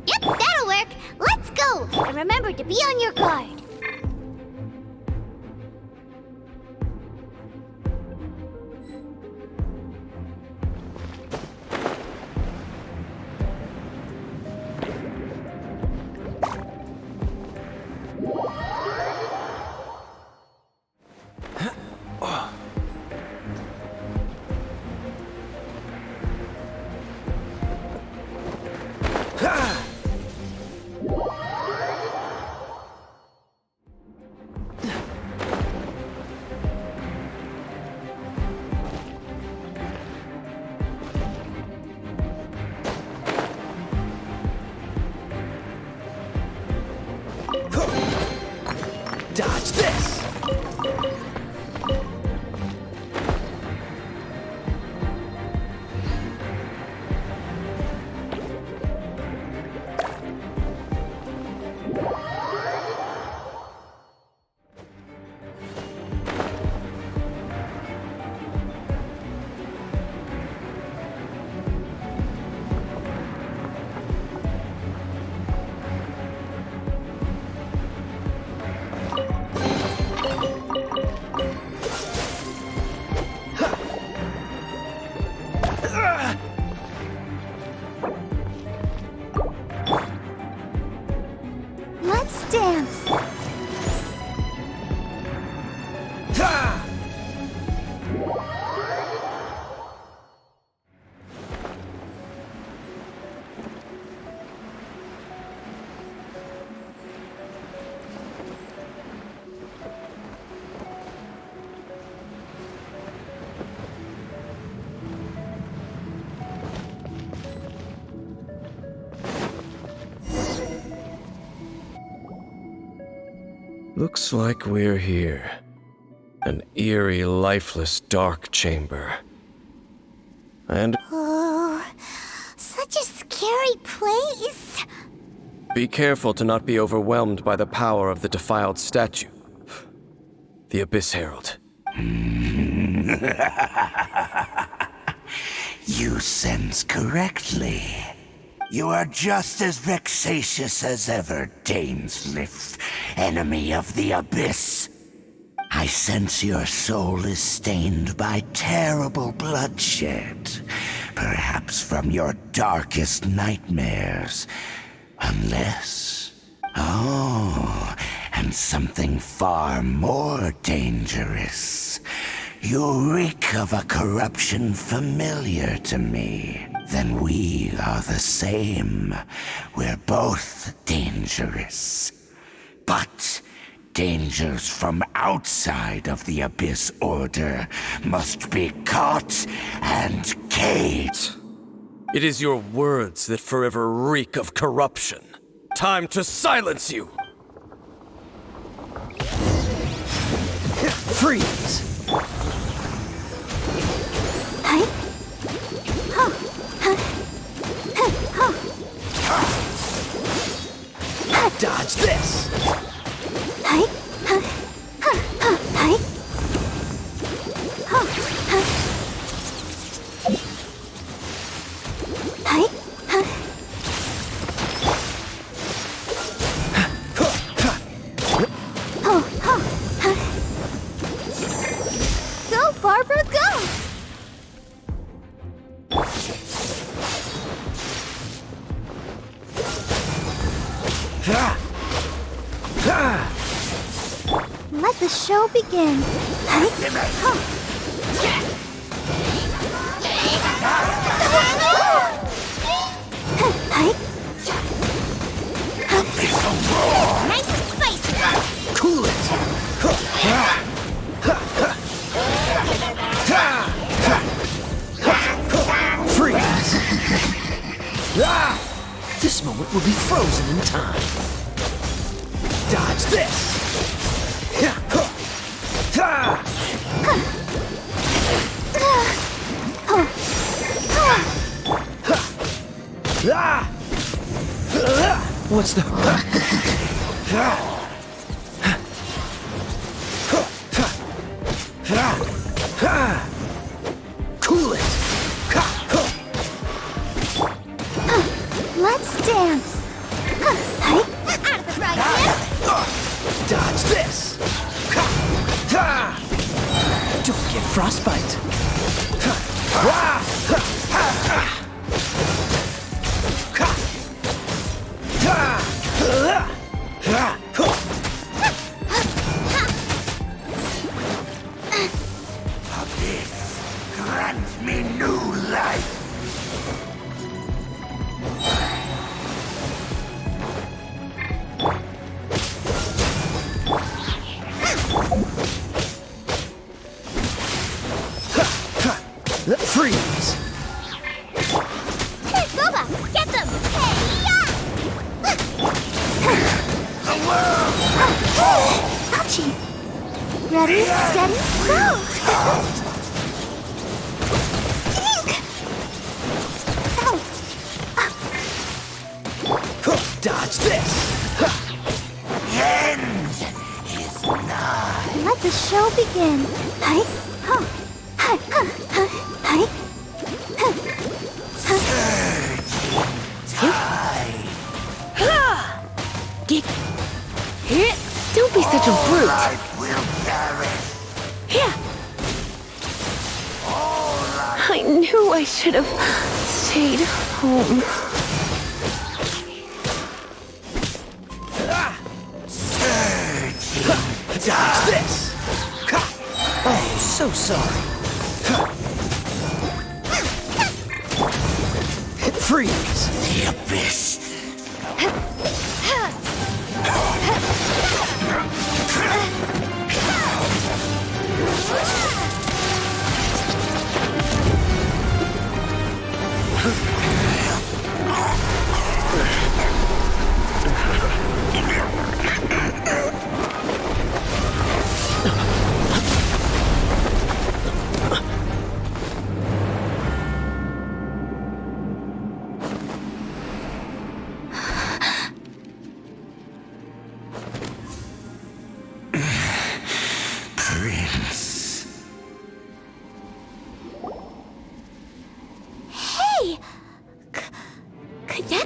Yep, that'll work. Let's go. And remember to be on your guard. Dodge this! Let's dance. Looks like we're here. An eerie, lifeless, dark chamber. And Oh, such a scary place. be careful to not be overwhelmed by the power of the defiled statue. The Abyss Herald. You sense correctly. You are just as vexatious as ever, Dainsliff, enemy of the Abyss. I sense your soul is stained by terrible bloodshed, perhaps from your darkest nightmares. Unless... Oh, and something far more dangerous. You reek of a corruption familiar to me. Then we are the same. We're both dangerous. But dangers from outside of the Abyss Order must be caught and caged. It is your words that forever reek of corruption. Time to silence you! Freeze! Dodge this! Go, Barbara, go! Let the show begin. Nice and spicy. Cool it! Freeze! This moment will be frozen in time. Dodge this! What's the... Cool it! Let's dance. Out of the frying pan. Dodge this! Don't get frostbite! Grant me new life. Freeze! Hey, Boba, get them! Hey, Ouchie! Ready, steady, go! Dodge this! The end is nigh. Let the show begin. Don't be such a brute. Life will perish. I knew I should have stayed home. Dodge this! Oh, so sorry. Freeze! The Abyss.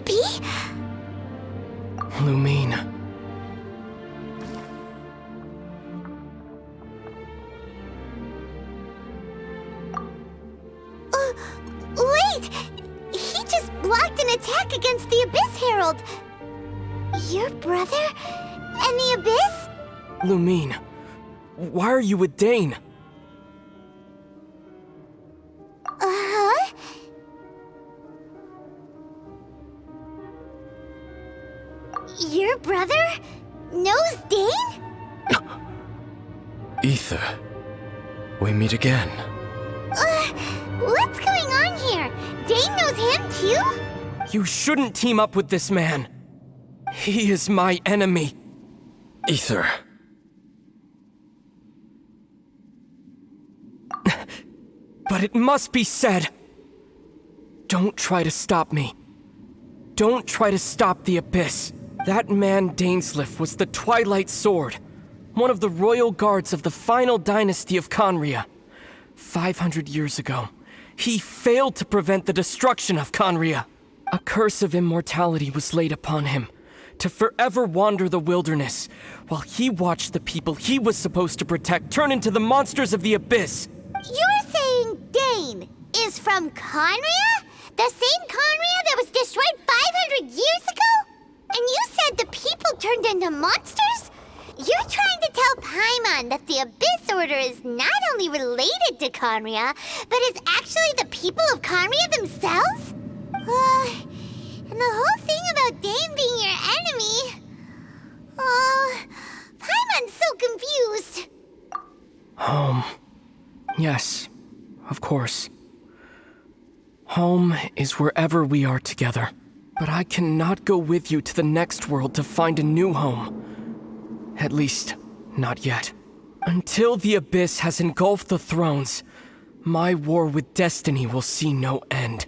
be? Lumine. Wait! He just blocked an attack against the Abyss Herald! Your brother? And the Abyss? Lumine, why are you with Dane? Uh-huh? Your brother knows Dane? Ether, we meet again. What's going on here? Dane knows him too? You shouldn't team up with this man. He is my enemy. Ether. But it must be said. Don't try to stop me. Don't try to stop the Abyss. That man Dainsleif was the Twilight Sword, one of the royal guards of the final dynasty of Conria. 500 years ago, he failed to prevent the destruction of Conria. A curse of immortality was laid upon him, to forever wander the wilderness, while he watched the people he was supposed to protect turn into the monsters of the Abyss. You're saying Dane is from Conria? The same Conria that was destroyed 500 years ago? And you said the people turned into monsters? You're trying to tell Paimon that the Abyss Order is not only related to Conria, but is actually the people of Conria themselves? And the whole thing about Dane being your enemy... Paimon's so confused. Home. Yes, of course. Home is wherever we are together. But I cannot go with you to the next world to find a new home. At least, not yet. Until the Abyss has engulfed the thrones, my war with destiny will see no end.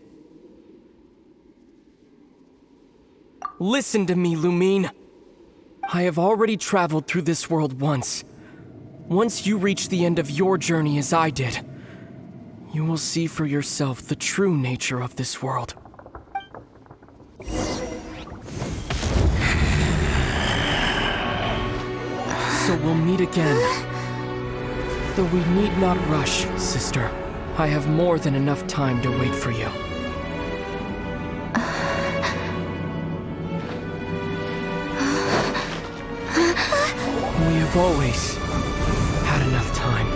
Listen to me, Lumine. I have already traveled through this world once. Once you reach the end of your journey as I did, you will see for yourself the true nature of this world. So we'll meet again. Though we need not rush, sister. I have more than enough time to wait for you. We have always had enough time.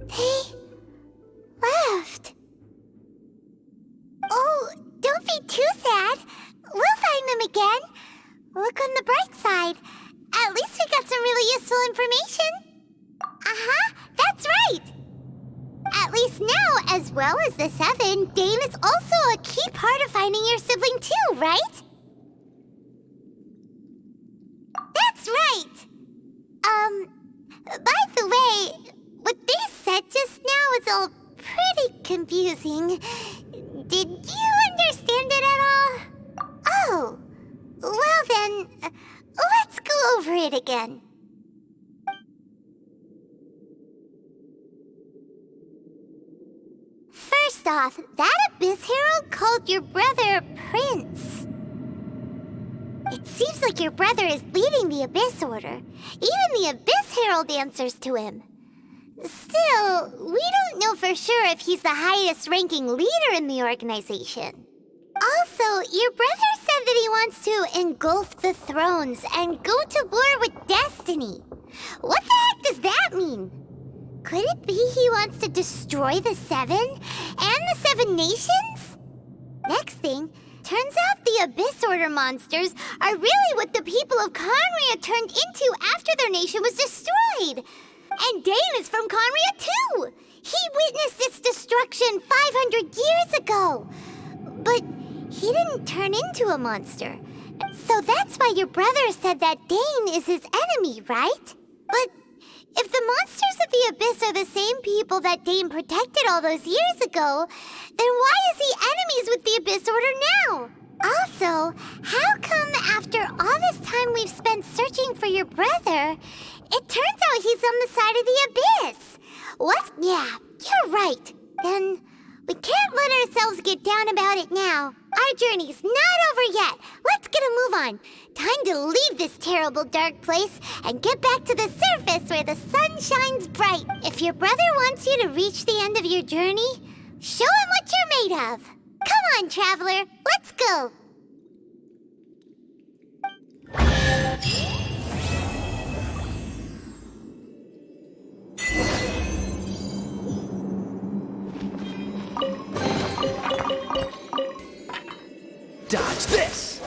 They left. Oh, don't be too sad. We'll find them again. Look on the bright side. At least we got some really useful information. Uh-huh, that's right. At least now, as well as the Seven, Dane is also a key part of finding your sibling too, right? That's right. By the way, what they said just now is all pretty confusing. Did you understand it at all? Oh, well then, let's go over it again. First off, that Abyss Herald called your brother Prince. It seems like your brother is leading the Abyss Order. Even the Abyss Herald answers to him. Still, we don't know for sure if he's the highest-ranking leader in the organization. Also, your brother said that he wants to engulf the thrones and go to war with destiny. What the heck does that mean? Could it be he wants to destroy the Seven and the Seven Nations? Next thing, turns out the Abyss Order monsters are really what the people of Conria turned into after their nation was destroyed. And Dane is from Conria too. He witnessed its destruction 500 years ago. But he didn't turn into a monster. So that's why your brother said that Dane is his enemy, right? But If the monsters of the Abyss are the same people that Dane protected all those years ago, then why is he enemies with the Abyss Order now? Also, how come after all this time we've spent searching for your brother, it turns out he's on the side of the Abyss? What? Yeah, you're right. Then we can't let ourselves get down about it now. Our journey's not over yet. Let's get a move on. Time to leave this terrible dark place and get back to the surface where the sun shines bright. If your brother wants you to reach the end of your journey, show him what you're made of. Come on, traveler. Let's go. Dodge this!